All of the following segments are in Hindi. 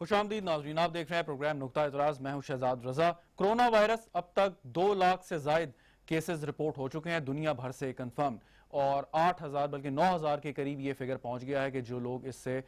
खुशामदीद नाज़रीन, आप देख रहे हैं प्रोग्राम नुक्ता इतराज़। मैं हूं शहजाद रजा। कोरोना वायरस अब तक 2 लाख से जायद केसेस रिपोर्ट हो चुके हैं दुनिया भर से कंफर्म, और 8,000 बल्कि 9,000 के करीब ये फिगर पहुंच गया है कि जो लोग इससे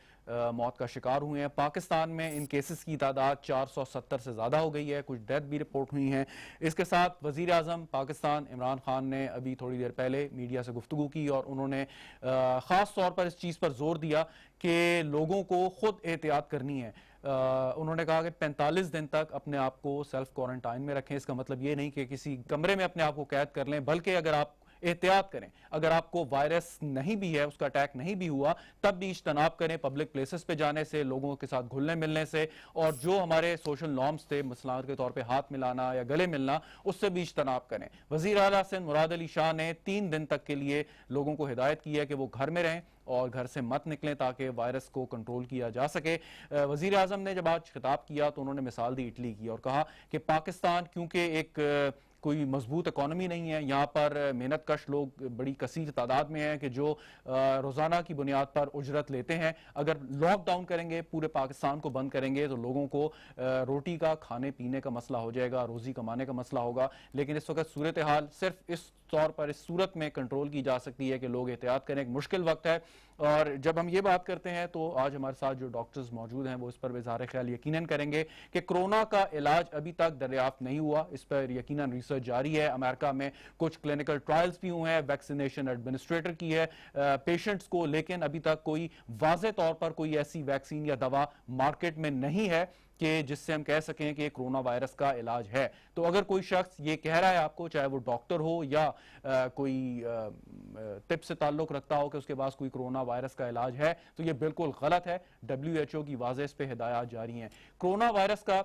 मौत का शिकार हुए हैं। पाकिस्तान में इन केसेस की तादाद 470 से ज़्यादा हो गई है, कुछ डेथ भी रिपोर्ट हुई हैं। इसके साथ वज़ीर आज़म पाकिस्तान इमरान खान ने अभी थोड़ी देर पहले मीडिया से गुफ्तगू की और उन्होंने ख़ास तौर पर इस चीज़ पर जोर दिया कि लोगों को खुद एहतियात करनी है। उन्होंने कहा कि 45 दिन तक अपने आप को सेल्फ क्वारंटाइन में रखें। इसका मतलब ये नहीं कि किसी कमरे में अपने आप को कैद कर लें, बल्कि अगर आप एहतियात करें, अगर आपको वायरस नहीं भी है, उसका अटैक नहीं भी हुआ, तब भी इज्तनाब करें पब्लिक प्लेसेस पे जाने से, लोगों के साथ घुलने मिलने से, और जो हमारे सोशल नॉर्म्स थे मसला के तौर पे हाथ मिलाना या गले मिलना, उससे भी इज्तनाब करें। वजीर आला सिंध मुराद अली शाह ने 3 दिन तक के लिए लोगों को हिदायत की है कि वो घर में रहें और घर से मत निकलें ताकि वायरस को कंट्रोल किया जा सके। वजीर आजम ने जब आज खिताब किया तो उन्होंने मिसाल दी इटली की और कहा कि पाकिस्तान क्योंकि एक कोई मजबूत इकोनॉमी नहीं है, यहाँ पर मेहनत कश लोग बड़ी कसीर तादाद में हैं कि जो रोज़ाना की बुनियाद पर उजरत लेते हैं। अगर लॉकडाउन करेंगे, पूरे पाकिस्तान को बंद करेंगे, तो लोगों को रोटी का खाने पीने का मसला हो जाएगा, रोज़ी कमाने का मसला होगा। लेकिन इस वक्त सूरत हाल सिर्फ इस तौर पर इस सूरत में कंट्रोल की जा सकती है कि लोग एहतियात करें। एक मुश्किल वक्त है, और जब हम ये बात करते हैं तो आज हमारे साथ जो डॉक्टर्स मौजूद हैं वो इस पर इज़हार ख्याल यकीनन करेंगे कि कोरोना का इलाज अभी तक दरियाफ्त नहीं हुआ। इस पर यकीनन रिसर्च जारी है। अमेरिका में कुछ क्लिनिकल ट्रायल्स भी हुए हैं, वैक्सीनेशन एडमिनिस्ट्रेटर की है पेशेंट्स को, लेकिन अभी तक कोई वाज़े तौर पर कोई ऐसी वैक्सीन या दवा मार्केट में नहीं है कि जिससे हम कह सकें कि कोरोना वायरस का इलाज है। तो अगर कोई शख्स ये कह रहा है आपको, चाहे वो डॉक्टर हो या कोई तिब से ताल्लुक रखता हो कि उसके पास कोई कोरोना वायरस का इलाज है, तो ये बिल्कुल गलत है। WHO की वाज़ेह इस पे हिदायत जारी हैं। कोरोना वायरस का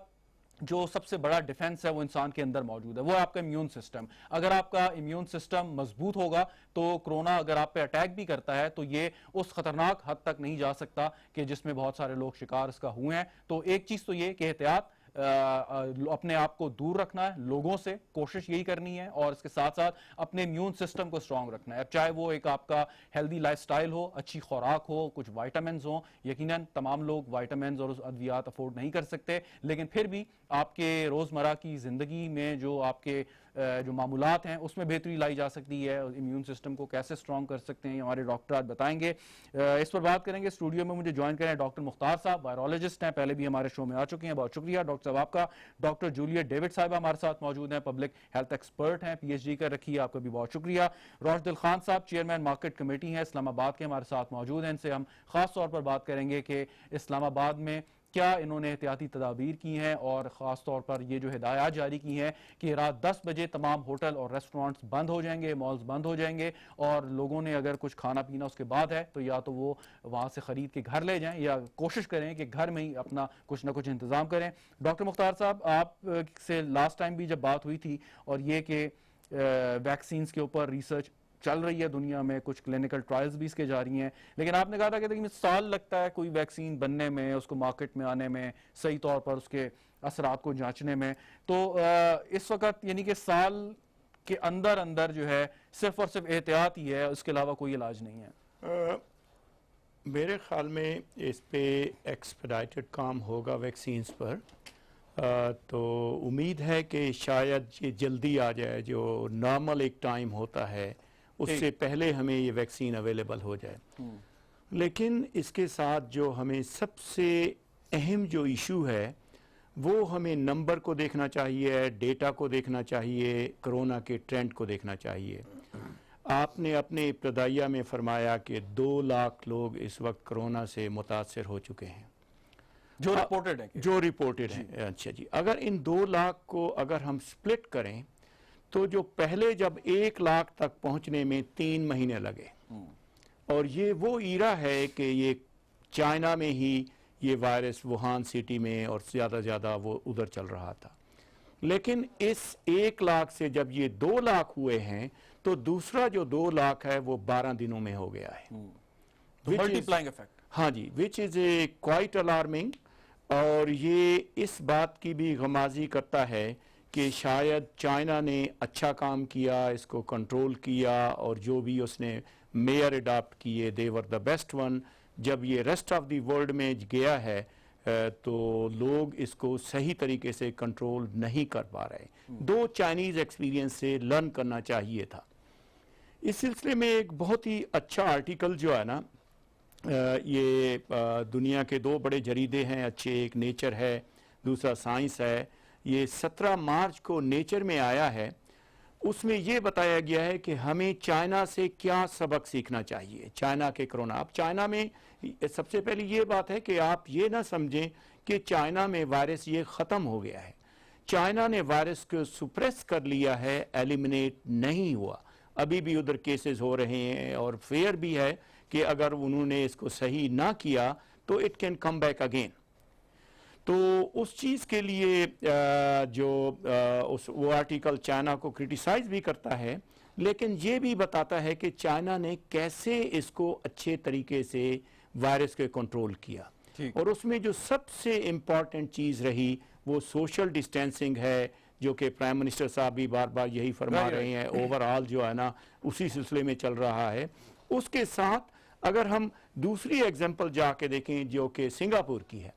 जो सबसे बड़ा डिफेंस है वो इंसान के अंदर मौजूद है, वो आपका इम्यून सिस्टम। अगर आपका इम्यून सिस्टम मजबूत होगा तो कोरोना अगर आप पे अटैक भी करता है तो ये उस खतरनाक हद तक नहीं जा सकता कि जिसमें बहुत सारे लोग शिकार इसका हुए हैं। तो एक चीज तो ये कि एहतियात, अपने आप को दूर रखना है लोगों से, कोशिश यही करनी है, और इसके साथ साथ अपने इम्यून सिस्टम को स्ट्रांग रखना है। अब चाहे वो एक आपका हेल्दी लाइफस्टाइल हो, अच्छी खुराक हो, कुछ विटामिन हो। यकीनन तमाम लोग विटामिन और अद्वियात अफोर्ड नहीं कर सकते, लेकिन फिर भी आपके रोजमर्रा की जिंदगी में जो आपके जो मामूलात हैं उसमें बेहतरी लाई जा सकती है। इम्यून सिस्टम को कैसे स्ट्रांग कर सकते हैं हमारे डॉक्टर आज बताएंगे। इस पर बात करेंगे। स्टूडियो में मुझे ज्वाइन करें डॉक्टर मुख्तार साहब, वायरोलॉजिस्ट हैं, पहले भी हमारे शो में आ चुके हैं, बहुत शुक्रिया डॉक्टर साहब आपका। डॉक्टर जूलियट डेविड साहब हमारे साथ मौजूद हैं, पब्लिक हेल्थ एक्सपर्ट हैं, PhD कर रखी है, आपका भी बहुत शुक्रिया। राशिद खान साहब चेयरमैन मार्केट कमेटी हैं इस्लामाबाद के, हमारे साथ मौजूद हैं। इनसे हम खास तौर पर बात करेंगे कि इस्लामाबाद में क्या इन्होंने एहतियाती तदाबीर की हैं, और ख़ास तौर पर ये जो हिदायत जारी की हैं कि रात 10 बजे तमाम होटल और रेस्टोरेंट्स बंद हो जाएंगे, मॉल्स बंद हो जाएंगे, और लोगों ने अगर कुछ खाना पीना उसके बाद है तो या तो वो वहाँ से ख़रीद के घर ले जाएं या कोशिश करें कि घर में ही अपना कुछ ना कुछ इंतज़ाम करें। डॉक्टर मुख्तार साहब, आप से लास्ट टाइम भी जब बात हुई थी और ये कि वैक्सीन के ऊपर रिसर्च चल रही है दुनिया में, कुछ क्लिनिकल ट्रायल्स भी इसके जारी हैं, लेकिन आपने कहा था कि देखिए साल लगता है कोई वैक्सीन बनने में, उसको मार्केट में आने में, सही तौर पर उसके असरात को जांचने में। तो इस वक्त यानी कि साल के अंदर अंदर जो है सिर्फ और सिर्फ एहतियात ही है, उसके अलावा कोई इलाज नहीं है। मेरे ख्याल में इस पे एक्सपेडाइटेड काम होगा वैक्सीन्स पर। तो उम्मीद है कि शायद ये जल्दी आ जाए, जो नॉर्मल एक टाइम होता है उससे पहले हमें ये वैक्सीन अवेलेबल हो जाए। लेकिन इसके साथ जो हमें सबसे अहम जो इशू है वो हमें नंबर को देखना चाहिए, डेटा को देखना चाहिए, कोरोना के ट्रेंड को देखना चाहिए। आपने अपने इब्तदाइया में फरमाया कि 2 लाख लोग इस वक्त कोरोना से मुतासर हो चुके हैं, जो रिपोर्टेड है, जो रिपोर्टेड है। अच्छा जी, अगर इन 2 लाख को अगर हम स्प्लिट करें तो जो पहले जब 1 लाख तक पहुंचने में 3 महीने लगे, और ये वो ईरा है कि ये चाइना में ही ये वायरस वुहान सिटी में और ज़्यादा वो उधर चल रहा था। लेकिन इस 1 लाख से जब ये 2 लाख हुए हैं तो दूसरा जो 2 लाख है वो 12 दिनों में हो गया है। मल्टीप्लाइंग इफेक्ट, हाँ जी, which is a quite alarming. और ये इस बात की भी गमाजी करता है कि शायद चाइना ने अच्छा काम किया, इसको कंट्रोल किया, और जो भी उसने मेयर अडॉप्ट किए दे वर द बेस्ट वन। जब ये रेस्ट ऑफ द वर्ल्ड में गया है तो लोग इसको सही तरीके से कंट्रोल नहीं कर पा रहे। दो चाइनीज़ एक्सपीरियंस से लर्न करना चाहिए था। इस सिलसिले में एक बहुत ही अच्छा आर्टिकल जो है ना, ये दुनिया के दो बड़े जरीदे हैं अच्छे, एक नेचर है, दूसरा साइंस है। ये 17 मार्च को नेचर में आया है। उसमें ये बताया गया है कि हमें चाइना से क्या सबक सीखना चाहिए, चाइना के कोरोना। अब चाइना में सबसे पहले ये बात है कि आप ये ना समझें कि चाइना में वायरस ये ख़त्म हो गया है। चाइना ने वायरस को सुप्रेस कर लिया है, एलिमिनेट नहीं हुआ। अभी भी उधर केसेस हो रहे हैं और फेयर भी है कि अगर उन्होंने इसको सही ना किया तो it can come back again. तो उस चीज़ के लिए वो आर्टिकल चाइना को क्रिटिसाइज भी करता है, लेकिन ये भी बताता है कि चाइना ने कैसे इसको अच्छे तरीके से वायरस के कंट्रोल किया। और उसमें जो सबसे इम्पॉर्टेंट चीज़ रही वो सोशल डिस्टेंसिंग है, जो कि प्राइम मिनिस्टर साहब भी बार बार यही फरमा रहे हैं। ओवरऑल जो है ना उसी सिलसिले में चल रहा है। उसके साथ अगर हम दूसरी एग्जांपल जाके देखें जो कि सिंगापुर की है,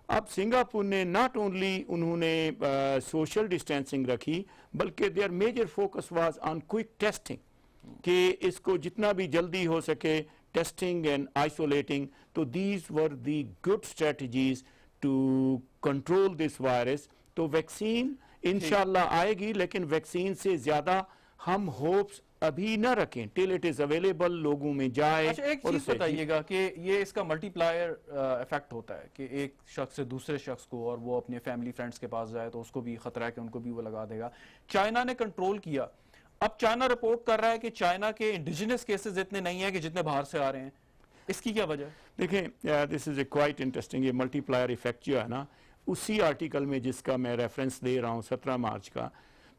अब सिंगापुर ने नॉट ओनली उन्होंने सोशल डिस्टेंसिंग रखी, बल्कि their major focus was on quick testing, कि इसको जितना भी जल्दी हो सके टेस्टिंग एंड आइसोलेटिंग। तो these were the good strategies to control this virus. तो वैक्सीन इंशाल्लाह आएगी, लेकिन वैक्सीन से ज्यादा हम होप्स अभी न रखें टिल इट इज अवेलेबल, लोगों में जाए। अच्छा, एक चीज बताइएगा कि ये इसका मल्टीप्लायर इफेक्ट होता है कि एक शख्स से दूसरे शख्स को, और वो अपने फैमिली फ्रेंड्स के पास जाए तो उसको भी खतरा है कि उनको भी वो लगा देगा। चाइना ने कंट्रोल किया। अब चाइना रिपोर्ट कर रहा है कि चाइना के इंडिजिनस केसेस इतने नहीं है कि जितने बाहर से आ रहे हैं। इसकी क्या वजह? देखें, this is a quite interesting. ये मल्टीप्लायर इफेक्ट जो है ना, उसी आर्टिकल में जिसका मैं रेफरेंस दे रहा हूँ 17 मार्च का,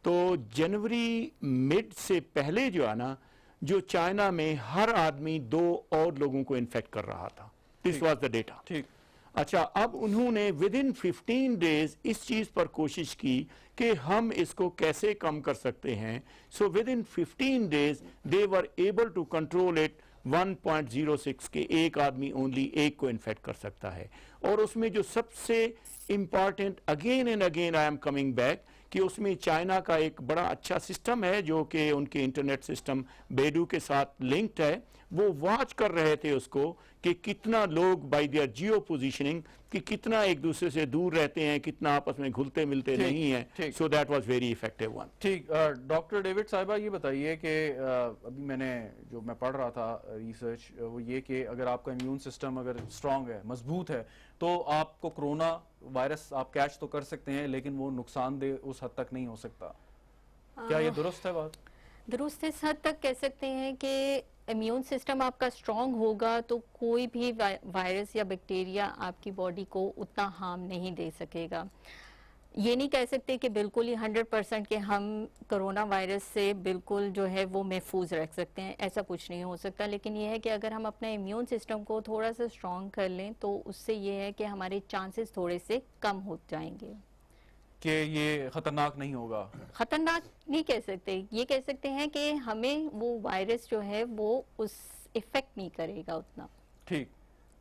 तो जनवरी मिड से पहले जो है ना, जो चाइना में हर आदमी 2 और लोगों को इन्फेक्ट कर रहा था। This was the data. ठीक। अच्छा, अब उन्होंने विद इन 15 डेज इस चीज पर कोशिश की कि हम इसको कैसे कम कर सकते हैं। So within 15 days they were able to control it 1.06 के एक आदमी ओनली एक को इन्फेक्ट कर सकता है। और उसमें जो सबसे important, again and again I am coming back, कि उसमें चाइना का एक बड़ा अच्छा सिस्टम है जो कि उनके इंटरनेट सिस्टम बेडू के साथ लिंक्ड है। वो वॉच कर रहे थे उसको कि कितना लोग बाय देयर जियो पोजीशनिंग, कि कितना एक दूसरे से दूर रहते हैं, कितना आपस में घुलते मिलते नहीं हैं। So that was very effective one. ठीक। डॉक्टर डेविड साहिबा, ये बताइए कि अभी मैं पढ़ रहा था रिसर्च, वो ये कि अगर आपका इम्यून सिस्टम अगर स्ट्रांग है, मजबूत है, तो आपको कोरोना वायरस आप कैच तो कर सकते हैं, लेकिन वो नुकसानदेह उस हद तक नहीं हो सकता। क्या ये दुरुस्त है बात? दुरुस्त इस हद तक कह सकते हैं कि इम्यून सिस्टम आपका स्ट्रांग होगा तो कोई भी वायरस या बैक्टीरिया आपकी बॉडी को उतना हार्म नहीं दे सकेगा। ये नहीं कह सकते कि बिल्कुल ही 100% के हम कोरोना वायरस से बिल्कुल जो है वो महफूज रख सकते हैं, ऐसा कुछ नहीं हो सकता। लेकिन ये है कि अगर हम अपने इम्यून सिस्टम को थोड़ा सा स्ट्रांग कर लें तो उससे ये है कि हमारे चांसेस थोड़े से कम हो जाएंगे। कि ये खतरनाक नहीं होगा? खतरनाक नहीं कह सकते, ये कह सकते हैं कि हमें वो वायरस जो है वो उस इफेक्ट नहीं करेगा उतना। ठीक।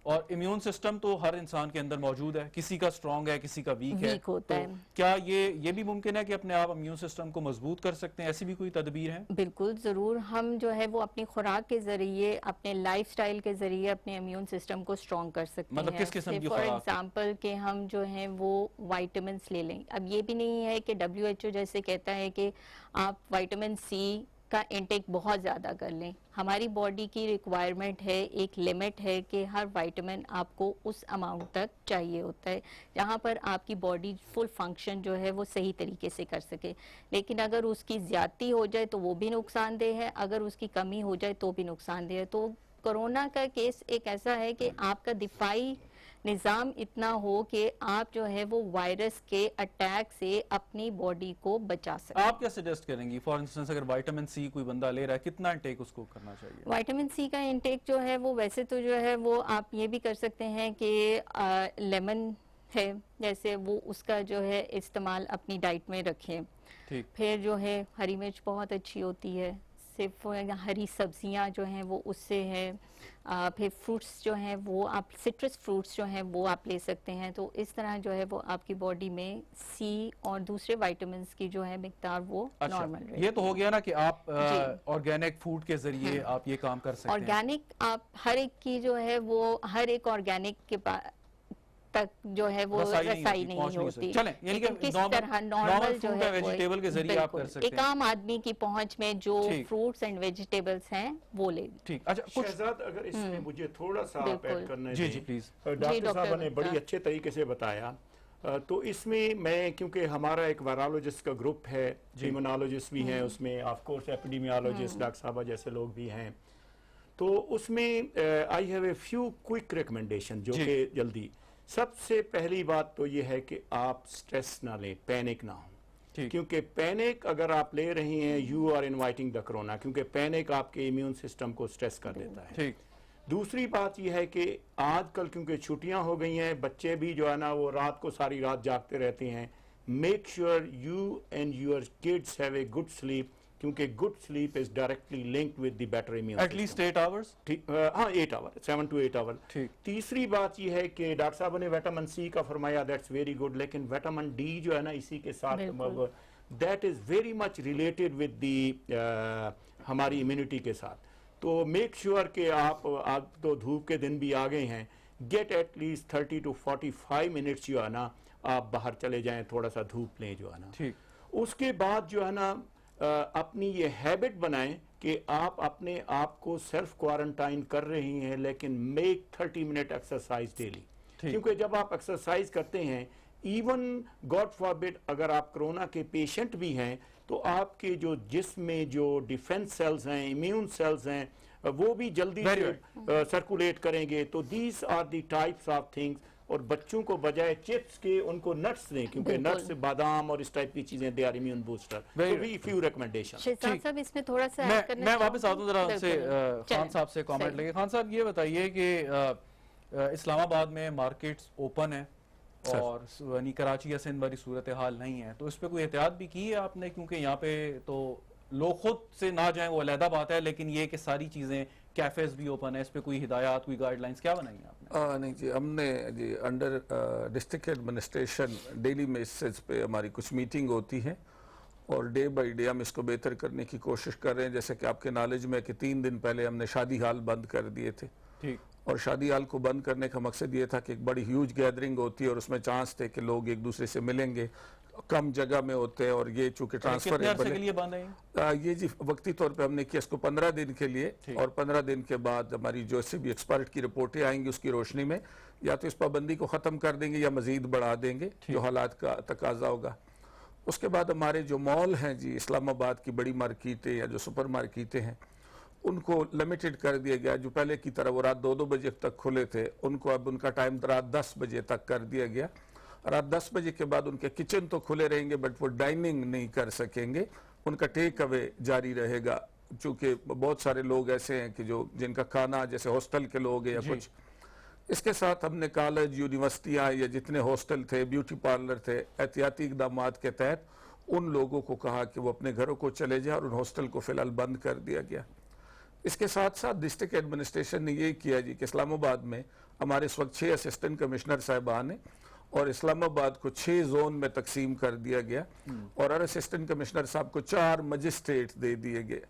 और इम्यून सिस्टम तो हर इंसान के अंदर मौजूद है, किसी का स्ट्रांग है, किसी का वीक है। होता तो है। क्या ये भी मुमकिन है कि अपने आप इम्यून सिस्टम को मजबूत कर सकते हैं? ऐसी भी कोई तदबीर है? बिल्कुल जरूर, हम जो है वो अपनी खुराक के जरिए, अपने लाइफस्टाइल के जरिए अपने इम्यून सिस्टम को स्ट्रांग कर सकते हैं। मतलब किस किस्म की फॉर खुराक? एग्जांपल कि हम जो है वो विटामिन ले लें। अब ये भी नहीं है कि WHO जैसे कहता है कि आप विटामिन C का इंटेक बहुत ज़्यादा कर लें। हमारी बॉडी की रिक्वायरमेंट है, एक लिमिट है कि हर विटामिन आपको उस अमाउंट तक चाहिए होता है जहाँ पर आपकी बॉडी फुल फंक्शन जो है वो सही तरीके से कर सके। लेकिन अगर उसकी ज़्यादती हो जाए तो वो भी नुकसानदेह है, अगर उसकी कमी हो जाए तो भी नुकसानदेह है। तो कोरोना का केस एक ऐसा है कि आपका दिफाई निज़ाम इतना हो कि आप जो है वो वायरस के अटैक से अपनी बॉडी को बचा सकें। आप क्या सजेस्ट करेंगी? फॉर इंस्टेंस अगर विटामिन C कोई बंदा ले रहा है, कितना इंटेक उसको करना चाहिए? विटामिन C का इंटेक जो है वो वैसे तो जो है वो आप ये भी कर सकते हैं कि लेमन है जैसे, वो उसका जो है इस्तेमाल अपनी डाइट में रखें। ठीक। फिर जो है हरी मिर्च बहुत अच्छी होती है, सिर्फ हरी सब्जियां जो हैं वो उससे है, फिर फ्रूट्स जो हैं वो आप सिट्रस फ्रूट्स जो हैं वो आप ले सकते हैं। तो इस तरह जो है वो आपकी बॉडी में सी और दूसरे विटामिन्स की जो है मिकदार वो नॉर्मल रहेगी। ये तो हो गया ना कि आप ऑर्गेनिक फूड के जरिए आप ये काम कर सकते हैं। ऑर्गेनिक आप हर एक की जो है वो हर एक ऑर्गेनिक के तक जो है वो रसाई नहीं होती। चलें, यानी कि किस तरह नॉर्मल जो है वेजिटेबल के जरिए आप कर सकते हैं। एक आम आदमी की पहुंच में जो फ्रूट्स एंड वेजिटेबल्स हैं वो ले। ठीक, अच्छा कुछ शहजाद अगर इसमें मुझे थोड़ा सा आप ऐड करना है। जी जी प्लीज। डॉक्टर साहब ने बड़ी अच्छे तरीके से बताया। तो इसमें मैं, क्योंकि हमारा एक वायरोलॉजिस्ट का ग्रुप है, इम्यूनोलॉजिस्ट भी हैं उसमें, ऑफ कोर्स एपिडेमियोलॉजिस्ट डॉक्टर साहब जैसे लोग भी हैं, तो उसमें I have a few quick recommendation जो कि जल्दी। सबसे पहली बात तो ये है कि आप स्ट्रेस ना लें, पैनिक ना हो, क्योंकि पैनिक अगर आप ले रही हैं you are inviting the corona, क्योंकि पैनिक आपके इम्यून सिस्टम को स्ट्रेस कर देता है। ठीक। दूसरी बात यह है कि आजकल क्योंकि छुट्टियां हो गई हैं, बच्चे भी जो है ना वो रात को सारी रात जागते रहते हैं। Make sure you and your kids have a good sleep, क्योंकि good sleep is directly linked with the better immune at least 8 hours. हाँ 8 आवर, 7 to 8 आवर। ठीक। तीसरी बात यह है कि डॉक्टर साहब ने विटामिन सी का फरमाया, दैट्स वेरी गुड, लेकिन विटामिन डी जो है ना इसी के साथ that is very much related with the हमारी इम्यूनिटी के साथ। तो मेक श्योर कि आप तो धूप के दिन भी आ गए हैं, get at least 30 to 45 minutes जो है ना आप बाहर चले जाएं, थोड़ा सा धूप लें जो है ना। ठीक। उसके बाद जो है ना अपनी ये हैबिट बनाएं कि आप अपने आप को सेल्फ क्वारंटाइन कर रही हैं, लेकिन मेक 30 मिनट एक्सरसाइज डेली, क्योंकि जब आप एक्सरसाइज करते हैं, इवन गॉड फॉरबिड अगर आप कोरोना के पेशेंट भी हैं, तो आपके जो जिस्म में जो डिफेंस सेल्स हैं, इम्यून सेल्स हैं, वो भी जल्दी सर्कुलेट करेंगे। तो these are the types of things. और बच्चों को बजाय चिप्स के उनको नट्स दें, क्योंकि नट्स, बादाम और इस टाइप की चीजें दे आर इम्यून बूस्टर। तो वी फ्यू रिकमेंडेशन। शहजाद साहब इसमें थोड़ा सा मैं वापस आता हूं, जरा उनसे खान साहब से कमेंट लेंगे। खान साहब ये बताइए कि इस्लामाबाद में मार्केट्स ओपन है और यानी कराची या सिंध वाली सूरत हाल नहीं है, तो इस पे कोई एहतियात भी की है आपने? क्योंकि यहाँ पे तो लोग खुद से ना जाएं वो अलहदा बात है, लेकिन ये कि सारी चीजें, कैफेज भी ओपन है, इस पे कोई हिदायत, कोई गाइडलाइंस क्या बनाई है आपने? नहीं जी, हमने जी under district administration daily basis पे हमारी कुछ मीटिंग होती है और डे बाय डे हम इसको बेहतर करने की कोशिश कर रहे हैं। जैसे कि आपके नॉलेज में कि 3 दिन पहले हमने शादी हाल बंद कर दिए थे। ठीक। और शादी हाल को बंद करने का मकसद ये था कि एक बड़ी ह्यूज गैदरिंग होती है और उसमें चांस थे कि लोग एक दूसरे से मिलेंगे, कम जगह में होते हैं, और ये चूंकि ट्रांसफर के लिए बंद है ये जी वक्ती तौर पे हमने किया इसको 15 दिन के लिए, और 15 दिन के बाद हमारी जो से भी एक्सपर्ट की रिपोर्टें आएंगी उसकी रोशनी में या तो इस पाबंदी को ख़त्म कर देंगे या मजीद बढ़ा देंगे जो हालात का तकाजा होगा। उसके बाद हमारे जो मॉल हैं जी, इस्लामाबाद की बड़ी मार्केटें या जो सुपर मार्केटें हैं, उनको लिमिटेड कर दिया गया। जो पहले की तरह वो रात 2-2 बजे तक खुले थे, उनको अब उनका टाइम रात 10 बजे तक कर दिया गया। रात 10 बजे के बाद उनके किचन तो खुले रहेंगे बट वो डाइनिंग नहीं कर सकेंगे, उनका टेक अवे जारी रहेगा। चूँकि बहुत सारे लोग ऐसे हैं कि जो जिनका खाना जैसे हॉस्टल के लोग हैं या कुछ। इसके साथ हमने कॉलेज, यूनिवर्सिटियाँ या जितने हॉस्टल थे, ब्यूटी पार्लर थे, एहतियाती इकदाम के तहत उन लोगों को कहा कि वो अपने घरों को चले जाए और उन हॉस्टल को फिलहाल बंद कर दिया गया। इसके साथ साथ डिस्ट्रिक्ट एडमिनिस्ट्रेशन ने ये किया जी कि इस्लामाबाद में हमारे इस वक्त 6 असिस्टेंट कमिश्नर साहिबान हैं और इस्लामाबाद को 6 जोन में तकसीम कर दिया गया और हर असिस्टेंट कमिश्नर साहब को 4 मजिस्ट्रेट दे दिए गए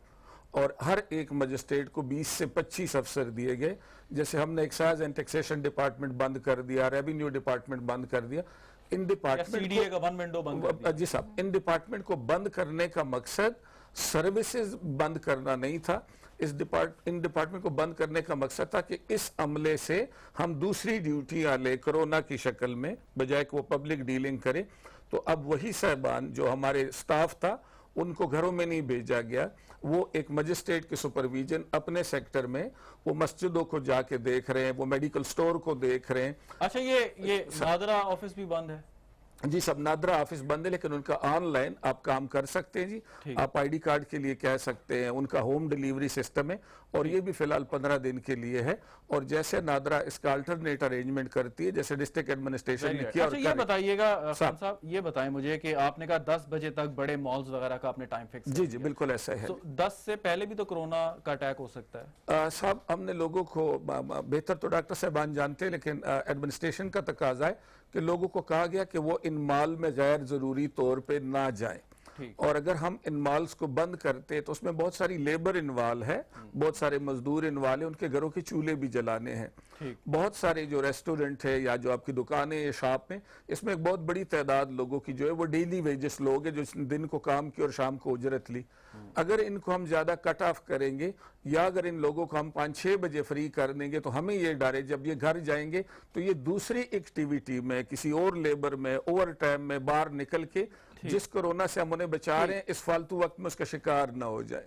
और हर एक मजिस्ट्रेट को 20 से 25 अफसर दिए गए। जैसे हमने एक्साइज एंड टैक्सेशन डिपार्टमेंट बंद कर दिया, रेवेन्यू डिपार्टमेंट बंद कर दिया, इन डिपार्टमेंट का वन विंडो बंद जी साहब, इन डिपार्टमेंट को बंद करने का मकसद सर्विसेज बंद करना नहीं था। इन डिपार्टमेंट को बंद करने का मकसद था कि इस अमले से हम दूसरी ड्यूटियां ले कोरोना की शक्ल में, बजाय कि वो पब्लिक डीलिंग करे। तो अब वही साहबान जो हमारे स्टाफ था उनको घरों में नहीं भेजा गया, वो एक मजिस्ट्रेट के सुपरविजन अपने सेक्टर में वो मस्जिदों को जाके देख रहे हैं, वो मेडिकल स्टोर को देख रहे हैं। अच्छा, ये नादरा ऑफिस भी बंद है? जी सब नादरा ऑफिस बंद है, लेकिन उनका ऑनलाइन आप काम कर सकते हैं जी। आप आईडी कार्ड के लिए कह सकते हैं, उनका होम डिलीवरी सिस्टम है और ये भी फिलहाल 15 दिन के लिए है। और जैसे नादरा इसका अल्टरनेट अरेंजमेंट करती है, जैसे डिस्ट्रिक्ट एडमिनिस्ट्रेशन ने किया। अच्छा, ये बताइएगा खान साहब, ये बताएं मुझे कि आपने कहा 10 बजे तक बड़े मॉल्स वगैरह का आपने टाइम फिक्स जी जी बिल्कुल ऐसा है। तो 10 से पहले भी तो कोरोना का अटैक हो सकता है साहब, हमने लोगों को बेहतर तो डॉक्टर साहबान जानते हैं, लेकिन एडमिनिस्ट्रेशन का तकाजा है कि लोगों को कहा गया कि वो इन माल में गैर जरूरी तौर पे ना जाएं। और अगर हम इन मॉल्स को बंद करते तो उसमें बहुत सारी लेबर इन्वॉल्व है, बहुत सारे मजदूर इन्वॉल्व है, उनके घरों के चूल्हे भी जलाने हैं। बहुत सारे जो रेस्टोरेंट है या जो आपकी दुकानें या शॉप में, इसमें एक बहुत बड़ी तादाद लोगों की जो है वो डेली वेजेस लोग हैं, जो दिन को काम की और शाम को उजरत ली। अगर इनको हम ज्यादा कट ऑफ करेंगे या अगर इन लोगों को हम 5-6 बजे फ्री कर देंगे तो हमें ये डर है जब ये घर जाएंगे तो ये दूसरी एक्टिविटी में, किसी और लेबर में, ओवर टाइम में बाहर निकल के जिस कोरोना से हम उन्हें बचा रहे हैं, इस फालतू वक्त में उसका शिकार ना हो जाए।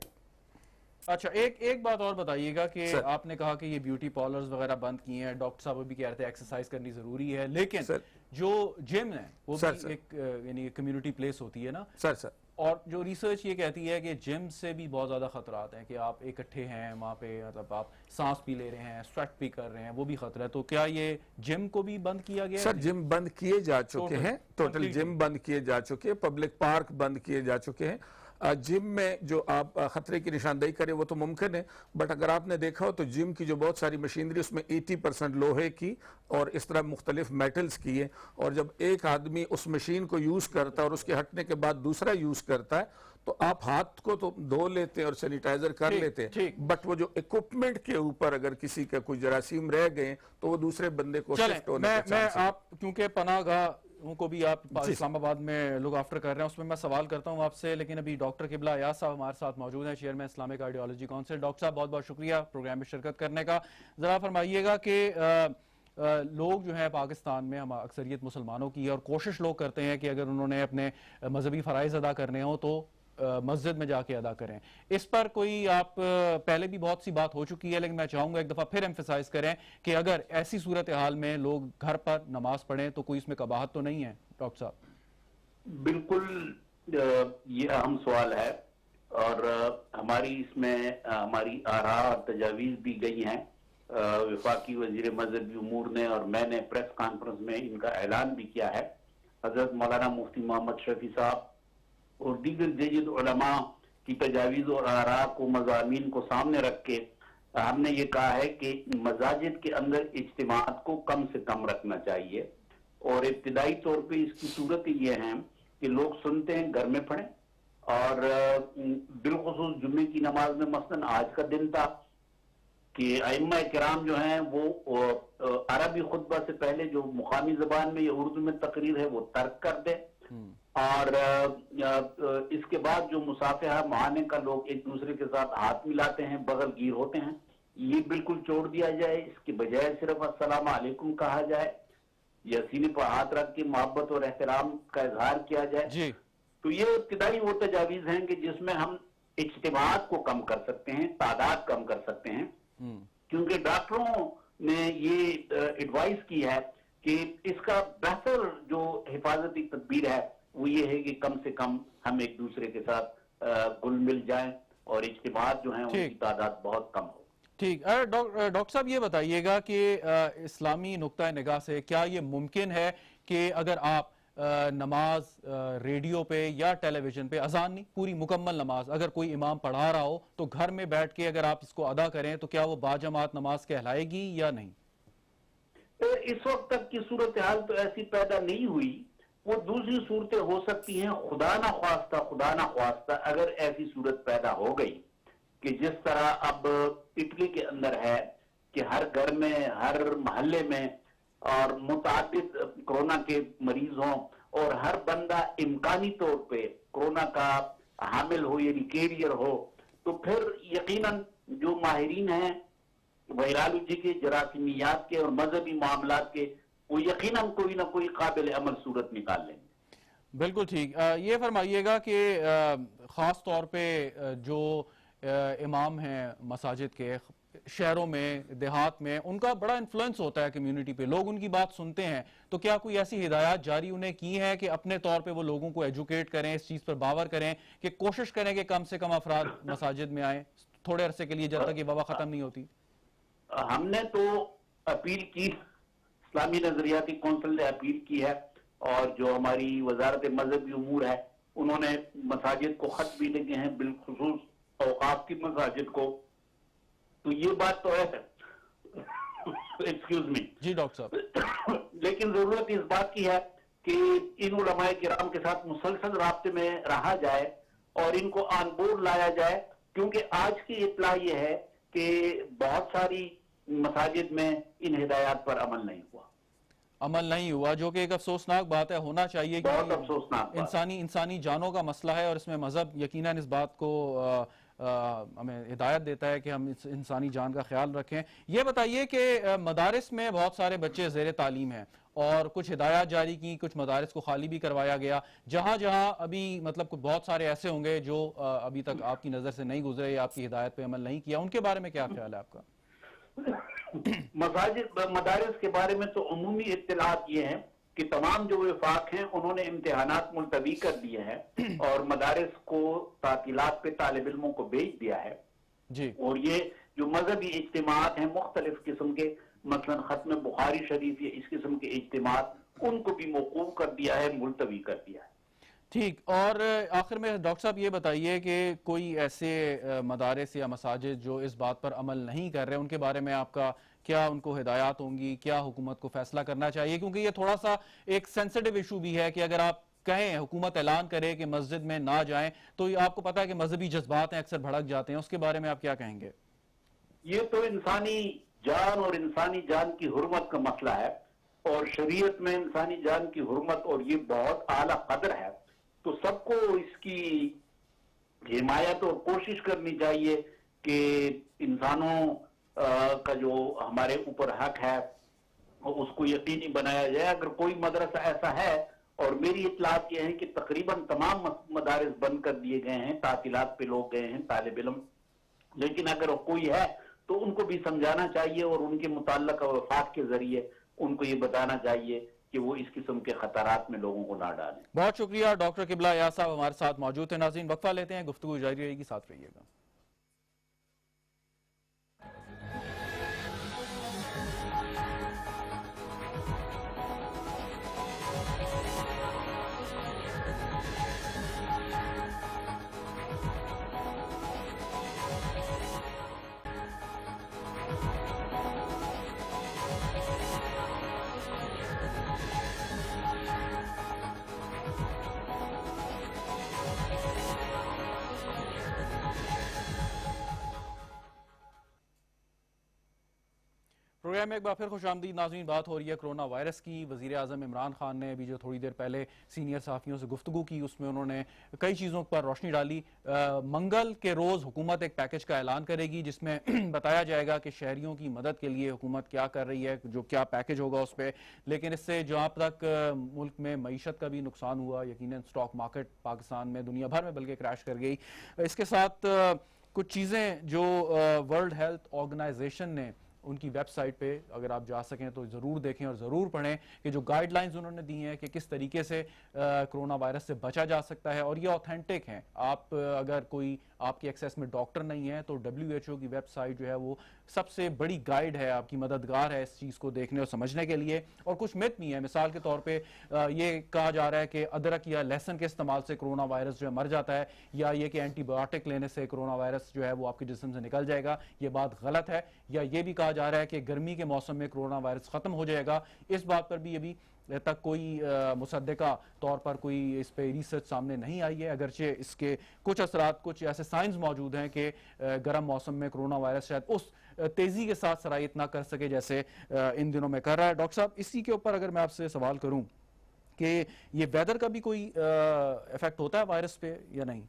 अच्छा, एक बात और बताइएगा कि आपने कहा कि ये ब्यूटी पार्लर्स वगैरह बंद किए हैं, डॉक्टर साहब भी कह रहे थे एक्सरसाइज करनी जरूरी है, लेकिन जो जिम है वो भी एक यानी कम्युनिटी प्लेस होती है ना सर, और जो रिसर्च ये कहती है कि जिम से भी बहुत ज्यादा खतरात हैं कि आप इकट्ठे हैं वहां पे, मतलब आप सांस भी ले रहे हैं, स्वेट भी कर रहे हैं, वो भी खतरा है। तो क्या ये जिम को भी बंद किया गया सर? जिम बंद किए जा चुके हैं, टोटल जिम बंद किए जा चुके हैं, पब्लिक पार्क बंद किए जा चुके हैं। जिम में जो आप खतरे की निशानदेही करें वो तो मुमकिन है, बट अगर आपने देखा हो तो जिम की जो बहुत सारी मशीनरी उसमें 80% लोहे की और इस तरह मुख्तलिफ मेटल्स की है, और जब एक आदमी उस मशीन को यूज करता है और उसके हटने के बाद दूसरा यूज करता है तो आप हाथ को तो धो लेते हैं और सैनिटाइजर कर लेते हैं, बट वो जो इक्विपमेंट के ऊपर अगर किसी का कोई जरासीम रह गए तो वो दूसरे बंदे को शिफ्ट होने के चांस है। आप क्योंकि पनाहगाह को भी आप इस्लामाबाद में लुक आफ्टर कर रहे हैं, उसमें मैं सवाल करता हूं आपसे, लेकिन अभी डॉक्टर किबला अयाज साहब हमारे साथ मौजूद हैं, chairman Islamic cardiology council. Doctor साहब बहुत बहुत शुक्रिया प्रोग्राम में शिरकत करने का। जरा फरमाइएगा कि लोग जो है पाकिस्तान में, हम अक्सरियत मुसलमानों की है और कोशिश लोग करते हैं कि अगर उन्होंने अपने मजहबी फ़राइज़ अदा करने हो तो मस्जिद में जाके अदा करें। इस पर कोई आप पहले भी बहुत सी बात हो चुकी है, लेकिन मैं चाहूंगा एक दफा फिर एम्फेसाइज करें कि अगर ऐसी सूरत हाल में लोग घर पर नमाज पढ़ें तो कोई इसमें कबाहत तो नहीं है? डॉक्टर साहब बिल्कुल ये अहम सवाल है और हमारी इसमें हमारी आरा और तजावीज भी गई हैं वफाकी वजीर मजहबी उमूर ने, और मैंने प्रेस कॉन्फ्रेंस में इनका ऐलान भी किया है। हजरत मौलाना मुफ्ती मोहम्मद शफी साहब और दीगर जयद उलमा की तजावीज और आरा को, मज़ामीन को सामने रख के हमने ये कहा है कि मसाजिद के अंदर इज्तिमात को कम से कम रखना चाहिए, और इब्तिदाई तौर पे इसकी सूरत ये है कि लोग सुनते हैं घर में पढ़ें, और बिलखुसूस जुम्मे की नमाज में मसलन आज का दिन था कि अइम्मा किराम जो हैं वो अरबी खुतबा से पहले जो मुकामी जबान में या उर्दू में तकरीर है वो तर्क कर दे, और इसके बाद जो मुसाफिहा माने का लोग एक दूसरे के साथ हाथ मिलाते हैं, बगल गिर होते हैं, ये बिल्कुल छोड़ दिया जाए। इसके बजाय सिर्फ अस्सलाम वालेकुम कहा जाए या सीने पर हाथ रख के मोहब्बत और एहतराम का इजहार किया जाए। तो ये इब्तिदाई वो तजावीज हैं कि जिसमें हम इज्तिमात को कम कर सकते हैं, तादाद कम कर सकते हैं, क्योंकि डॉक्टरों ने ये एडवाइस की है कि इसका बेहतर जो हिफाजती तदबीर है वो ये है कि कम से कम हम एक दूसरे के साथ घुल मिल जाएं और इज्तिमात जो है उनकी तादाद बहुत कम हो। ठीक। डॉक्टर साहब ये बताइएगा कि इस्लामी नुक्ता निगाह से क्या ये मुमकिन है कि अगर आप नमाज रेडियो पे या टेलीविजन पे, अजान नहीं पूरी मुकम्मल नमाज अगर कोई इमाम पढ़ा रहा हो तो घर में बैठ के अगर आप इसको अदा करें तो क्या वो बाजमात नमाज कहलाएगी या नहीं? इस वक्त तक की सूरत हाल तो ऐसी पैदा नहीं हुई, वो दूसरी सूरतें हो सकती हैं। खुदा ना ख्वास्ता अगर ऐसी सूरत पैदा हो गई कि जिस तरह अब इटली के अंदर है कि हर घर में, हर मोहल्ले में और मुताबिद कोरोना के मरीज हों और हर बंदा इम्कानी तौर पे कोरोना का हामिल हो यानी कैरियर हो, तो फिर यकीनन जो माहिरीन हैं वायरॉलॉजी के, जरासीमियात के और मजहबी मामलात के, वो यकीनन कोई ना कोई काबिल अमल सूरत निकाल लेंगे। बिल्कुल ठीक। ये फरमाइएगा कि ख़ास तौर पे जो इमाम हैं मसाजिद के, शहरों में, देहात में, उनका बड़ा इन्फ्लुएंस होता है कम्युनिटी पे, लोग उनकी बात सुनते हैं। तो क्या कोई ऐसी हिदायत जारी उन्हें की है कि अपने तौर पे वो लोगों को एजुकेट करें, इस चीज पर बावर करें, कि कोशिश करें कि कम से कम अफराद मसाजिद में आए थोड़े अरसे के लिए, जब तक ये वबा खत्म नहीं होती? हमने तो अपील की, इस्लामी नजरियाती कौंसिल ने अपील की है, और जो हमारी वजारत मजहबी उमूर है उन्होंने मसाजिद को खत भी लिखे हैं, बिलखुसूस औकाफ की मसाजिद को। तो ये बात तो है, एक्सक्यूज मी जी डॉक्टर साहब। लेकिन जरूरत इस बात की है कि इन उलमाए किराम के साथ मुसलसल राब्ते में रहा जाए और इनको ऑन बोर्ड लाया जाए, क्योंकि आज की इत्ला ये है कि बहुत सारी मसाजिद में इन हिदायत पर अमल नहीं हुआ, जो कि एक अफसोसनाक बात है। होना चाहिए, बहुत अफसोसनाक बात। इंसानी जानों का मसला है, और इसमें मजहब यकीनन इस बात को हमें हिदायत देता है कि हम इस इंसानी जान का ख्याल रखें। ये बताइए कि मदारिस में बहुत सारे बच्चे ज़ेर तालीम हैं, और कुछ हिदायत जारी की, कुछ मदारिस को खाली भी करवाया गया। जहां जहां अभी मतलब कुछ बहुत सारे ऐसे होंगे जो अभी तक आपकी नज़र से नहीं गुजरे या आपकी हिदायत पे अमल नहीं किया, उनके बारे में क्या ख्याल है आपका? मदारिस के बारे में तो अमूमी इत्तलात ये हैं कि तमाम जो विफाक हैं उन्होंने इम्तिहानात मुलतवी कर दिए हैं और मदारिस को तातीलात पे तालिब इल्मों को भेज दिया है जी। और ये जो मजहबी इज्तिमात हैं मुख्तलिफ किस्म के, मसलन खत्म बुखारी शरीफ या इस किस्म के इज्तिमात, उनको भी मौकूफ कर दिया है, मुलतवी कर दिया है। ठीक, और आखिर में डॉक्टर साहब ये बताइए कि कोई ऐसे मदारिस या मसाजिद जो इस बात पर अमल नहीं कर रहे, उनके बारे में आपका क्या उनको हिदायत होंगी, क्या हुकूमत को फैसला करना चाहिए? क्योंकि ये थोड़ा सा एक सेंसिटिव इशू भी है कि अगर आप कहें, हुकूमत ऐलान करे कि मस्जिद में ना जाएं, तो आपको पता है कि मजहबी जज्बात हैं, अक्सर भड़क जाते हैं, उसके बारे में आप क्या कहेंगे? ये तो इंसानी जान और इंसानी जान की हुर्मत का मसला है, और शरीयत में इंसानी जान की हुर्मत और ये बहुत आला कदर है, तो सबको इसकी हिमायत और कोशिश करनी चाहिए कि इंसानों का जो हमारे ऊपर हक है उसको यकीनी बनाया जाए। अगर कोई मदरसा ऐसा है, और मेरी इत्तलात ये है कि तकरीबन तमाम मदारिस बंद कर दिए गए हैं, तातीलात पे लोग गए हैं तालिब इल्म, लेकिन अगर कोई है तो उनको भी समझाना चाहिए और उनके मुताल्लिक़ वफाक के जरिए उनको ये बताना चाहिए कि वो इस किस्म के खतरात में लोगों को ना डालें। बहुत शुक्रिया डॉक्टर किबला यास साहब हमारे साथ मौजूद थे। नाज़रीन, वक्फा लेते हैं, गुफ्तगू जारी रहेगी, साथ रहिएगा। प्रोग्राम में एक बार फिर खुशामदीद नाज़रीन। बात हो रही है कोरोना वायरस की। वज़ीर आज़म इमरान खान ने अभी जो थोड़ी देर पहले सीनियर सहाफ़ियों से गुफ्तगू की, उसमें उन्होंने कई चीज़ों पर रोशनी डाली। मंगल के रोज़ हुकूमत एक पैकेज का ऐलान करेगी जिसमें बताया जाएगा कि शहरियों की मदद के लिए हुकूमत क्या कर रही है, जो क्या पैकेज होगा उस पर। लेकिन इससे जहाँ तक मुल्क में मईशत का भी नुकसान हुआ, यकीनन स्टॉक मार्केट पाकिस्तान में, दुनिया भर में बल्कि क्रैश कर गई। इसके साथ कुछ चीज़ें जो वर्ल्ड हेल्थ ऑर्गेनाइजेशन ने उनकी वेबसाइट पे अगर आप जा सकें तो ज़रूर देखें और ज़रूर पढ़ें कि जो गाइडलाइंस उन्होंने दी हैं कि किस तरीके से कोरोना वायरस से बचा जा सकता है, और ये ऑथेंटिक हैं। आप अगर कोई आपकी एक्सेस में डॉक्टर नहीं है तो WHO की वेबसाइट जो है वो सबसे बड़ी गाइड है, आपकी मददगार है इस चीज़ को देखने और समझने के लिए। और कुछ मिथ भी है, मिसाल के तौर पे ये कहा जा रहा है कि अदरक या लहसुन के इस्तेमाल से कोरोना वायरस जो है मर जाता है, या ये कि एंटीबायोटिक लेने से कोरोना वायरस जो है वो आपके जिस्म से निकल जाएगा। ये बात गलत है। या ये भी कहा जा रहा है कि गर्मी के मौसम में कोरोना वायरस खत्म हो जाएगा। इस बात पर भी अभी तक कोई मुसद्दिका तौर पर कोई इस पे रिसर्च सामने नहीं आई है, अगरचे इसके कुछ असरात, कुछ ऐसे साइंस मौजूद हैं कि गर्म मौसम में कोरोना वायरस शायद उस तेजी के साथ सरायत ना कर सके जैसे इन दिनों में कर रहा है। डॉक्टर साहब, इसी के ऊपर अगर मैं आपसे सवाल करूं कि ये वेदर का भी कोई इफेक्ट होता है वायरस पे या नहीं,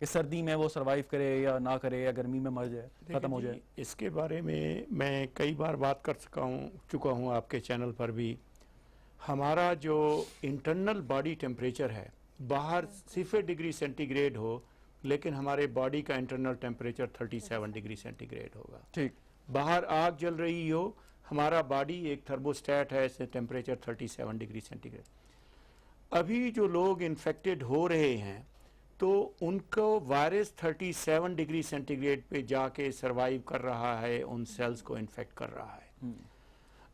कि सर्दी में वो सरवाइव करे या ना करे, या गर्मी में मर जाए, खत्म हो जाए? इसके बारे में मैं कई बार बात कर चुका हूँ आपके चैनल पर भी। हमारा जो इंटरनल बॉडी टेम्परेचर है, बाहर 0 डिग्री सेंटीग्रेड हो लेकिन हमारे बॉडी का इंटरनल टेम्परेचर 37 डिग्री सेंटीग्रेड होगा। ठीक। बाहर आग जल रही हो, हमारा बॉडी एक थर्मोस्टेट है, इससे टेम्परेचर 37 डिग्री सेंटीग्रेड। अभी जो लोग इन्फेक्टेड हो रहे हैं तो उनको वायरस 37 डिग्री सेंटीग्रेड पे जाके सरवाइव कर रहा है, उन सेल्स को इन्फेक्ट कर रहा है।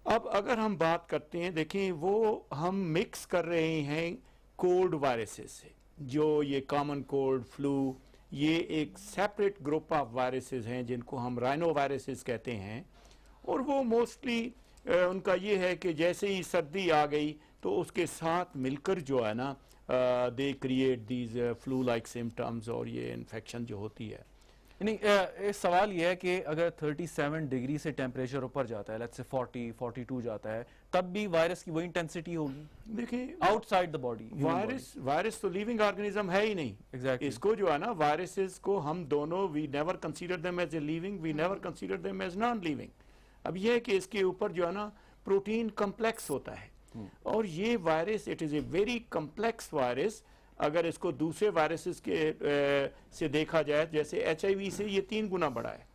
अब अगर हम बात करते हैं, देखिए वो हम मिक्स कर रहे हैं कोल्ड वायरसेस से, जो ये कॉमन कोल्ड, फ्लू, ये एक सेपरेट ग्रुप ऑफ वायरसेस हैं जिनको हम राइनो वायरसेस कहते हैं। और वो मोस्टली उनका ये है कि जैसे ही सर्दी आ गई तो उसके साथ मिलकर जो है ना they create these flu like symptoms, और ये इन्फेक्शन जो होती है। नहीं, एक सवाल ये है कि अगर 37 डिग्री से टेम्परेचर ऊपर जाता है, लेट्स से 40, 42 जाता है, तब भी वायरस की वही इंटेंसिटी होगी देखिए आउटसाइड द बॉडी। वायरस तो लिविंग ऑर्गेनिज्म है ही नहीं। Exactly. इसको जो है ना, वायरसेस को हम दोनों, we never consider them as a living, we never consider them as non living. अब ये है कि इसके ऊपर जो है ना प्रोटीन कम्प्लेक्स होता है, और ये virus it is a very complex virus. अगर इसको दूसरे वायरसेस के से देखा जाए, जैसे HIV से ये 3 गुना बड़ा है,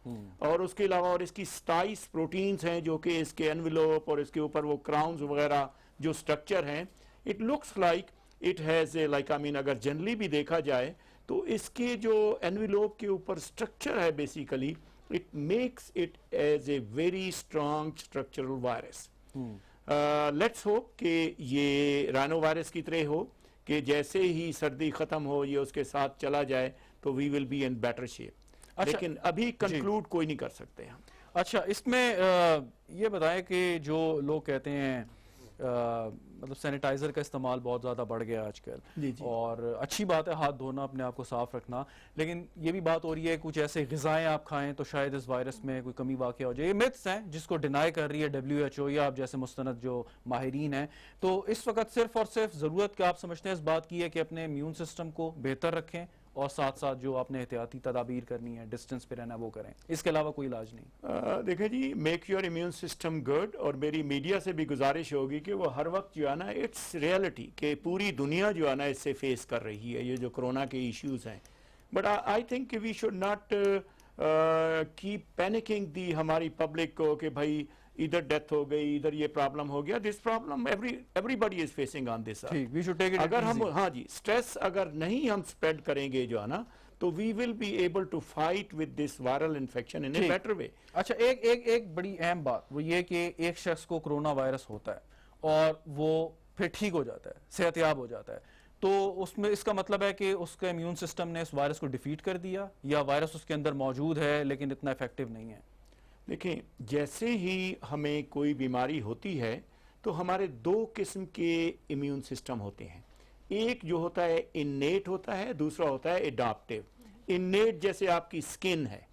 और उसके अलावा और इसकी 27 प्रोटीन्स हैं जो कि इसके एनवेलोप और इसके ऊपर वो क्राउन्स वगैरह जो स्ट्रक्चर हैं, it looks like it has a like, I mean अगर जनरली भी देखा जाए तो इसके जो एनवेलोप के ऊपर स्ट्रक्चर है, basically it makes it as a very strong structural virus. Let's hope कि ये राइनो वायरस की तरह हो कि जैसे ही सर्दी खत्म हो, ये उसके साथ चला जाए, तो we will be in better shape. अच्छा, लेकिन अभी कंक्लूड कोई नहीं कर सकते हम। अच्छा, इसमें ये बताएं कि जो लोग कहते हैं मतलब सैनिटाइजर का इस्तेमाल बहुत ज़्यादा बढ़ गया आजकल, जी जी। और अच्छी बात है हाथ धोना, अपने आप को साफ रखना, लेकिन ये भी बात हो रही है कुछ ऐसे ग़िज़ाएं आप खाएं तो शायद इस वायरस में कोई कमी वाक़ हो जाए। ये मिथ्स हैं जिसको डिनाई कर रही है WHO या आप जैसे मुस्तनद जो माहिरीन हैं। तो इस वक्त सिर्फ और सिर्फ ज़रूरत क्या आप समझते हैं इस बात की है कि अपने इम्यून सिस्टम को बेहतर रखें, और साथ साथ जो आपने एहतियाती तदाबीर करनी है, डिस्टेंस पे रहना, वो करें, इसके अलावा कोई इलाज नहीं? देखिए जी, make your immune system good, और मेरी मीडिया से भी गुजारिश होगी कि वो हर वक्त जो है ना, इट्स रियलिटी कि पूरी दुनिया जो है ना इससे फेस कर रही है ये जो कोरोना के इश्यूज हैं। But I think we should not keep panicking the हमारी पब्लिक को कि भाई इधर डेथ हो गई, इधर ये प्रॉब्लम हो गया। This problem everybody is facing on this. We should take it अगर हम, हाँ जी, स्ट्रेस अगर नहीं हम स्प्रेड करेंगे जो है ना, तो we will be able to fight with this viral infection in a better way. अच्छा, एक बड़ी अहम बात वो ये कि एक शख्स को कोरोना वायरस होता है और वो फिर ठीक हो जाता है, सेहतयाब हो जाता है, तो उसमें इसका मतलब है कि उसका इम्यून सिस्टम ने इस वायरस को डिफीट कर दिया, या वायरस उसके अंदर मौजूद है लेकिन इतना इफेक्टिव नहीं है? देखिए, जैसे ही हमें कोई बीमारी होती है तो हमारे 2 किस्म के इम्यून सिस्टम होते हैं। एक जो होता है इन्नेट होता है, दूसरा होता है एडाप्टिव। इन्नेट जैसे आपकी स्किन है,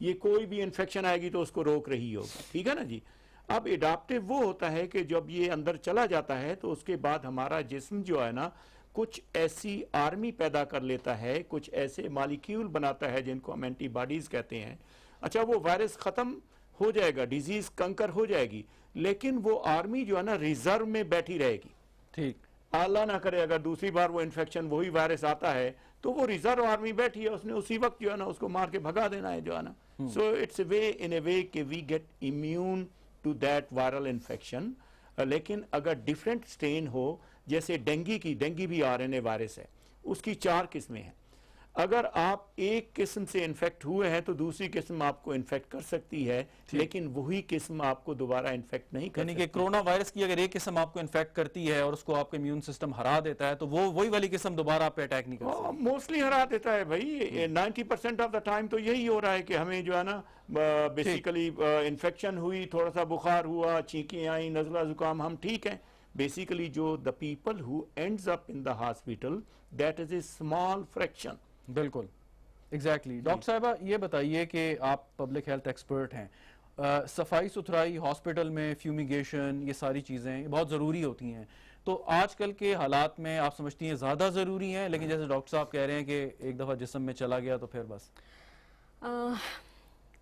ये कोई भी इन्फेक्शन आएगी तो उसको रोक रही होगी, ठीक है ना जी। अब एडाप्टिव वो होता है कि जब ये अंदर चला जाता है तो उसके बाद हमारा जिस्म जो है ना कुछ ऐसी आर्मी पैदा कर लेता है, कुछ ऐसे मॉलिक्यूल बनाता है जिनको हम एंटीबॉडीज कहते हैं। अच्छा, वो वायरस खत्म हो जाएगा, डिजीज कंकर हो जाएगी, लेकिन वो आर्मी जो है ना रिजर्व में बैठी रहेगी। ठीक, अल्लाह ना करे अगर दूसरी बार वो इन्फेक्शन, वही वायरस आता है, तो वो रिजर्व आर्मी बैठी है, उसने उसी वक्त जो है ना उसको मार के भगा देना है जो है ना। So it's way in a way कि we get immune to that viral infection. लेकिन अगर डिफरेंट स्ट्रेन हो, जैसे डेंगी भी RNA वायरस है, उसकी 4 किस्में हैं। अगर आप एक किस्म से इन्फेक्ट हुए हैं तो दूसरी किस्म आपको इन्फेक्ट कर सकती है, लेकिन वही किस्म आपको दोबारा इन्फेक्ट नहीं कर यानी कि सकती। कोरोना वायरस की अगर एक किस्म आपको इन्फेक्ट करती है और उसको आपका इम्यून सिस्टम हरा देता है, तो वो वही वाली किस्म दोबारा आप पे अटैक नहीं कर सकती? मोस्टली हरा देता है भाई। 90% ऑफ द टाइम तो यही हो रहा है कि हमें जो है ना बेसिकली इन्फेक्शन हुई, थोड़ा सा बुखार हुआ, छींकें आई, नज़ला जुकाम, हम ठीक हैं। बेसिकली जो the people who ends up in the hospital, that is a small fraction. बिल्कुल, एग्जैक्टली। डॉक्टर साहबा, ये बताइए कि आप पब्लिक हेल्थ एक्सपर्ट हैं, सफाई सुथराई हॉस्पिटल में, फ्यूमिगेशन, ये सारी चीज़ें बहुत ज़रूरी होती हैं, तो आजकल के हालात में आप समझती हैं ज़्यादा ज़रूरी हैं? लेकिन जैसे डॉक्टर साहब कह रहे हैं कि एक दफ़ा जिस्म में चला गया तो फिर बस।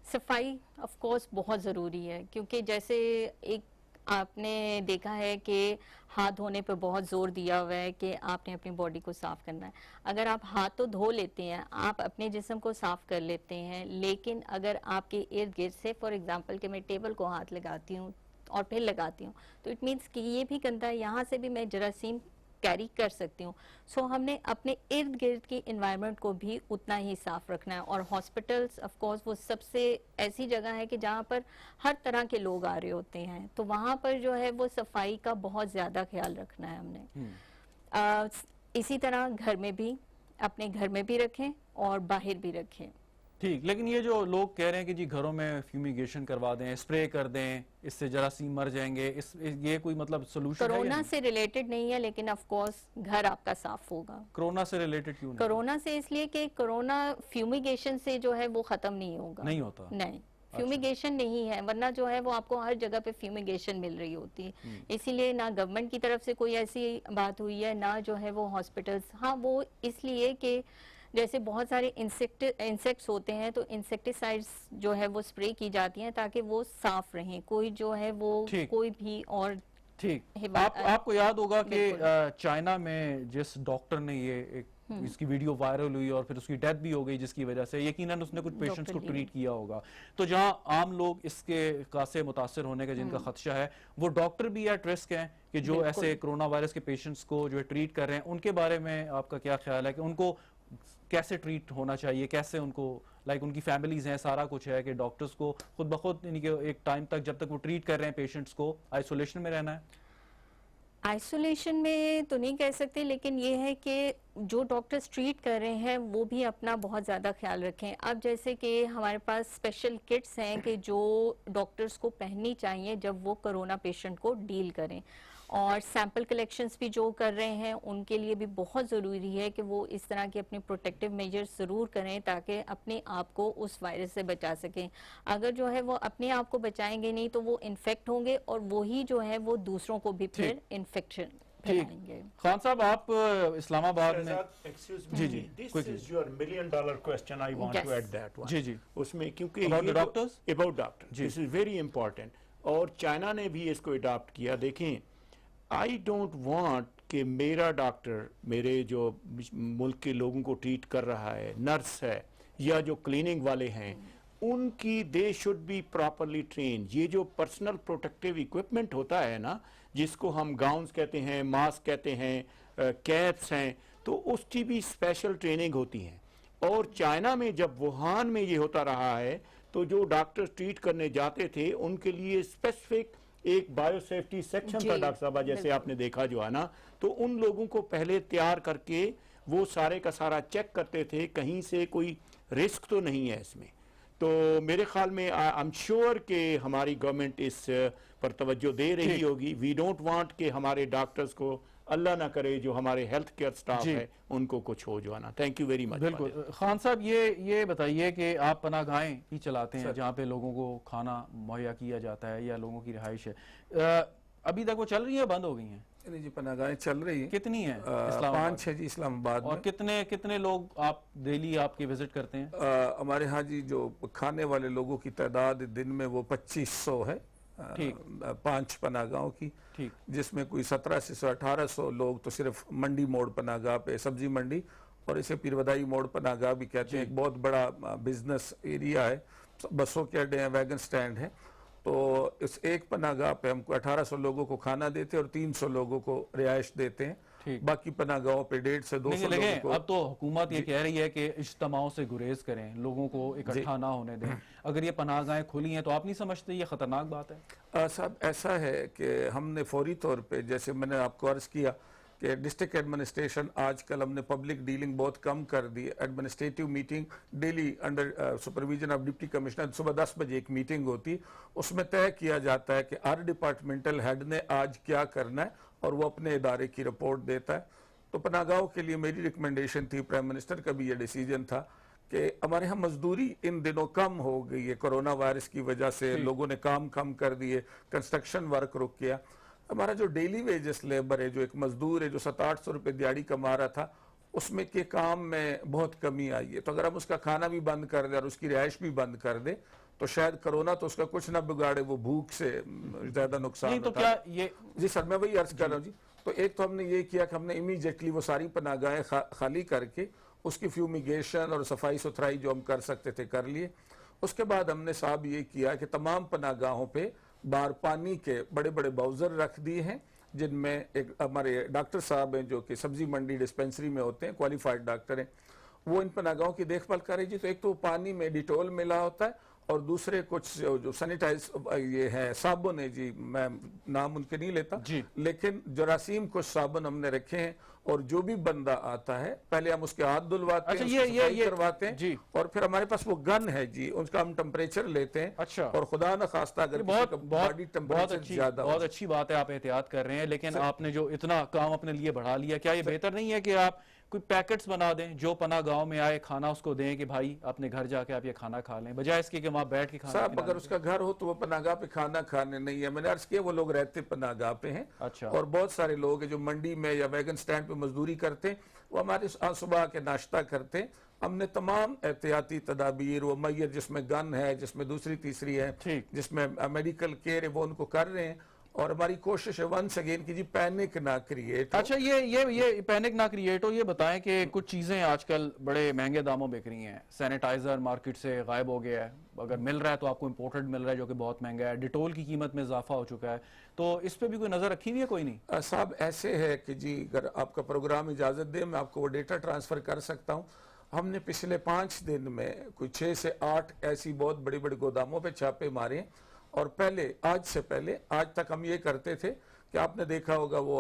सफाई ऑफ कोर्स बहुत ज़रूरी है, क्योंकि जैसे एक आपने देखा है कि हाथ धोने पे बहुत जोर दिया हुआ है कि आपने अपनी बॉडी को साफ करना है। अगर आप हाथ तो धो लेते हैं, आप अपने जिस्म को साफ कर लेते हैं, लेकिन अगर आपके इर्द गिर्द से फॉर एग्जांपल कि मैं टेबल को हाथ लगाती हूँ और फिर लगाती हूँ, तो इट मीन्स कि ये भी गंदा है, यहाँ से भी मैं जरासीम कैरी कर सकती हूँ। सो हमने अपने इर्द गिर्द की एनवायरनमेंट को भी उतना ही साफ रखना है। और हॉस्पिटल्स ऑफ कोर्स वो सबसे ऐसी जगह है कि जहाँ पर हर तरह के लोग आ रहे होते हैं, तो वहाँ पर जो है वो सफाई का बहुत ज़्यादा ख्याल रखना है हमने। इसी तरह घर में भी, अपने घर में भी रखें और बाहर भी रखें। ठीक, लेकिन ये जो लोग कह रहे हैं कि जी घरों में फ्यूमिगेशन करवा दें, स्प्रे कर दें, इससे जरासीम मर जाएंगे, ये कोई मतलब सोल्यूशन है? कोरोना से रिलेटेड नहीं है, लेकिन ऑफ कोर्स घर आपका साफ होगा। कोरोना से रिलेटेड क्यों नहीं? कोरोना से इसलिए कि कोरोना फ्यूमिगेशन से जो है वो खत्म नहीं होगा। नहीं होता? नहीं, फ्यूमिगेशन नहीं है, वरना जो है वो आपको हर जगह पे फ्यूमिगेशन मिल रही होती है। इसीलिए ना गवर्नमेंट की तरफ से कोई ऐसी बात हुई है, ना जो है वो हॉस्पिटल्स। हाँ, वो इसलिए कि जैसे बहुत सारे इंसेक्ट्स होते हैं, तो इंसेक्टिसाइड्स जो है वो स्प्रे की जाती हैं ताकि वो साफ रहें, कोई जो है वो कोई भी और। ठीक, आपको याद होगा कि चाइना में जिस डॉक्टर ने ये इसकी वीडियो वायरल हुई और फिर उसकी डेथ भी हो गई, जिसकी वजह से यकीनन उसने कुछ पेशेंट्स को ट्रीट किया होगा। तो जहां आम लोग इसके से मुतासर होने का जिनका खदशा है, वो डॉक्टर भी एट रिस्क हैं कि जो ऐसे कोरोना वायरस के पेशेंट्स को जो ट्रीट कर रहे हैं, उनके बारे में आपका क्या ख्याल है कि उनको कैसे ट्रीट होना चाहिए, कैसे उनको उनकी फैमिलीज हैं, सारा कुछ है कि डॉक्टर्स को खुद ब खुद एक टाइम तक जब तक वो ट्रीट कर रहे हैं पेशेंट्स को आइसोलेशन में रहना है? आइसोलेशन में तो नहीं कह सकते, लेकिन ये है कि जो डॉक्टर्स ट्रीट कर रहे हैं वो भी अपना बहुत ज़्यादा ख्याल रखें। अब जैसे कि हमारे पास स्पेशल किट्स हैं कि जो डॉक्टर्स को पहननी चाहिए जब वो कोरोना पेशेंट को डील करें, और सैंपल कलेक्शंस भी जो कर रहे हैं उनके लिए भी बहुत ज़रूरी है कि वो इस तरह के अपने प्रोटेक्टिव मेजर्स ज़रूर करें ताकि अपने आप को उस वायरस से बचा सकें। अगर जो है वो अपने आप को बचाएंगे नहीं तो वो इन्फेक्ट होंगे और वही जो है वो दूसरों को भी फिर इन्फेक्शन फैलाएंगे। खान साहब, आप इस्लामाबाद में, जी जी, this is your $1 million question, I want to add that one. जी जी, उसमें क्योंकि about doctors, this is very important, और चाइना ने भी इसको अडॉप्ट किया। देखें, आई डोंट वांट कि मेरा डॉक्टर मेरे जो मुल्क के लोगों को ट्रीट कर रहा है, नर्स है या जो क्लीनिंग वाले हैं, उनकी they should be properly train. ये जो पर्सनल प्रोटेक्टिव इक्विपमेंट होता है ना, जिसको हम गाउन्स कहते हैं, मास्क कहते हैं, कैप्स हैं, तो उसकी भी स्पेशल ट्रेनिंग होती है। और चाइना में जब वुहान में ये होता रहा है, तो जो डॉक्टर ट्रीट करने जाते थे उनके लिए स्पेसिफिक एक बायोसेफ्टी सेक्शन था डॉक्टर साहब, जैसे आपने देखा जो है ना, तो उन लोगों को पहले तैयार करके वो सारे का सारा चेक करते थे, कहीं से कोई रिस्क तो नहीं है इसमें। तो मेरे ख्याल में आई एम श्योर कि हमारी गवर्नमेंट इस पर तवज्जो दे रही होगी। वी डोंट वांट कि हमारे डॉक्टर्स को, अल्लाह ना करे, जो हमारे हेल्थ केयर स्टाफ है उनको कुछ हो जो है ना। Thank you very much. बिल्कुल। खान साहब, ये बताइए कि आप पनाहगाहें ही चलाते हैं जहाँ पे लोगों को खाना मुहैया किया जाता है या लोगों की रिहाइश है, अभी तक वो चल रही है, बंद हो गई हैं? नहीं जी, पनाहगाहें चल रही हैं। कितनी है? 5-6 जी इस्लामाबाद में। और कितने लोग आप डेली आपके विजिट करते हैं? हमारे यहाँ जी जो खाने वाले लोगों की तादाद दिन में वो 2500 है, 5 पनाहगाहों की, जिसमें कोई 1700 से 1800 लोग तो सिर्फ मंडी मोड़ पनाहगाह पे, सब्जी मंडी, और इसे पीरवदाई मोड़ पनाहगाह भी कहते हैं। एक बहुत बड़ा बिजनेस एरिया है, बसों के अड्डे हैं, वैगन स्टैंड है। तो इस एक पनाहगाह पे हमको 1800 लोगों को खाना देते हैं और 300 लोगों को रिहाइश देते हैं। बाकी पनाहगाहों पे 150 से 200 लोगों को। अब तो हुकूमत ये कह रही है कि इज्तिमाओं से गुरेज करें, लोगों को इकट्ठा ना होने दें। अगर ये पनाहगाहें खुली हैं तो आप नहीं समझते ये खतरनाक बात है? साहब, ऐसा है कि हमने फौरी तौर पे, जैसे मैंने आपको अर्ज किया कि डिस्ट्रिक्ट एडमिनिस्ट्रेशन आजकल हमने पब्लिक डीलिंग बहुत कम कर दी। Administrative meeting daily under supervision of deputy commissioner, सुबह 10 बजे एक मीटिंग होती, उसमें तय किया जाता है कि हर डिपार्टमेंटल हेड ने आज क्या करना है और वो अपने इदारे की रिपोर्ट देता है। तो पनाहगाहों के लिए मेरी रिकमेंडेशन थी, प्राइम मिनिस्टर का भी ये डिसीजन था कि हमारे यहाँ मजदूरी इन दिनों कम हो गई है, कोरोना वायरस की वजह से लोगों ने काम कम कर दिए, कंस्ट्रक्शन वर्क रुक गया। हमारा जो डेली वेजेस लेबर है, जो एक मजदूर है जो 700-800 रुपये दिहाड़ी कमा रहा था, उसमें के काम में बहुत कमी आई है। तो अगर हम उसका खाना भी बंद कर दें और उसकी रिहाइश भी बंद कर दें तो शायद कोरोना तो उसका कुछ ना बिगाड़े, वो भूख से ज्यादा नुकसान नहीं तो उठा। क्या ये जी सर, मैं वही अर्ज कर रहा हूँ जी। तो एक तो हमने ये किया कि हमने इमीडिएटली वो सारी पनाहगाहें खाली करके उसकी फ्यूमिगेशन और सफाई सुथराई जो हम कर सकते थे कर लिए। उसके बाद हमने साहब ये किया कि तमाम पनाहगाहों पे बाहर पानी के बड़े बड़े बाउजर रख दिए हैं, जिनमें एक हमारे डॉक्टर साहब हैं जो कि सब्जी मंडी डिस्पेंसरी में होते हैं, क्वालिफाइड डॉक्टर हैं, वो इन पनाहगाहों की देखभाल करें जी। तो एक तो पानी में डिटोल मिला होता है और दूसरे कुछ जो सैनिटाइज ये है साबुन है जी, मैं नाम उनके नहीं लेता जी। लेकिन जरासीम कुछ साबुन हमने रखे हैं, और जो भी बंदा आता है पहले हम उसके हाथ धुलवाते अच्छा, हैं, ये- उसकी ये- सफाई ये- करवाते हैं जी। और फिर हमारे पास वो गन है जी, उसका हम टेम्परेचर लेते हैं। अच्छा। और खुदा न खास्ता अगर किसी बहुत का बहुत बॉडी बहुत टेम्परेचर अच्छी ज्यादा हो बहुत अच्छी बात है, आप एहतियात कर रहे हैं, लेकिन आपने जो इतना काम अपने लिए बढ़ा लिया, क्या ये बेहतर नहीं है कि आप कोई पैकेट्स बना दें, जो पना गांव में आए खाना उसको दें कि भाई अपने घर जाके आप ये खाना खा लें, बजाय इसके कि वहां बैठ के खाना साहब खिलाने अगर के। उसका घर हो तो वो पनाहगाह पे खाना खाने नहीं है। मैंने अर्ज किया वो लोग रहते पनाहगाह पे हैं। अच्छा। और बहुत सारे लोग हैं जो मंडी में या वैगन स्टैंड पे मजदूरी करते हैं, वो हमारे सुबह के नाश्ता करते हैं। हमने तमाम एहतियाती तदाबीर, वो मैयर जिसमें गन है, जिसमें दूसरी तीसरी है, ठीक। जिसमें मेडिकल केयर है, वो उनको कर रहे हैं। और हमारी कोशिश है वंस अगेन की जी पैनिक ना क्रिएट। अच्छा, ये पैनिक ना क्रिएट हो। ये बताएं कि कुछ चीजें आजकल बड़े महंगे दामों बिक रही हैं। सैनिटाइजर मार्केट से गायब हो गया है, अगर मिल रहा है तो आपको इंपोर्टेड मिल रहा है जो कि बहुत महंगा है। डिटोल की कीमत में इजाफा हो चुका है, तो इस पे भी कोई नजर रखी हुई है? कोई नहीं साहब, ऐसे है कि जी अगर आपका प्रोग्राम इजाजत दे मैं आपको वो डेटा ट्रांसफर कर सकता हूँ। हमने पिछले 5 दिन में कोई 6 से 8 ऐसी बहुत बड़ी बड़ी गोदामों पे छापे मारे हैं। और पहले आज तक हम ये करते थे कि आपने देखा होगा वो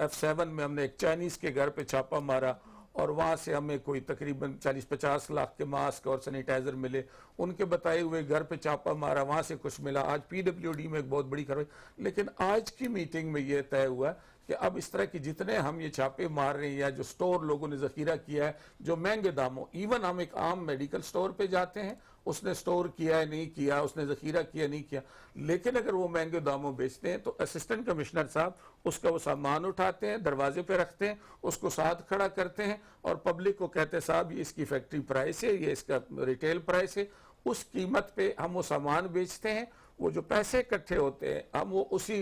F7 में हमने एक चाइनीज के घर पे छापा मारा और वहां से हमें कोई तकरीबन 40-50 लाख के मास्क और सैनिटाइजर मिले। उनके बताए हुए घर पे छापा मारा, वहां से कुछ मिला। आज PWD में एक बहुत बड़ी कार्रवाई। लेकिन आज की मीटिंग में यह तय हुआ कि अब इस तरह की जितने हम ये छापे मार रहे हैं या जो स्टोर लोगों ने जखीरा किया है जो महंगे दामों, इवन हम एक आम मेडिकल स्टोर पे जाते हैं, उसने स्टोर किया है नहीं किया, उसने जखीरा किया नहीं किया, लेकिन अगर वो महंगे दामों बेचते हैं तो असिस्टेंट कमिश्नर साहब उसका वो सामान उठाते हैं, दरवाजे पे रखते हैं, उसको साथ खड़ा करते हैं और पब्लिक को कहते हैं साहब ये इसकी फैक्ट्री प्राइस है, ये इसका रिटेल प्राइस है। उस कीमत पे हम वो सामान बेचते हैं। वो जो पैसे इकट्ठे होते हैं हम वो उसी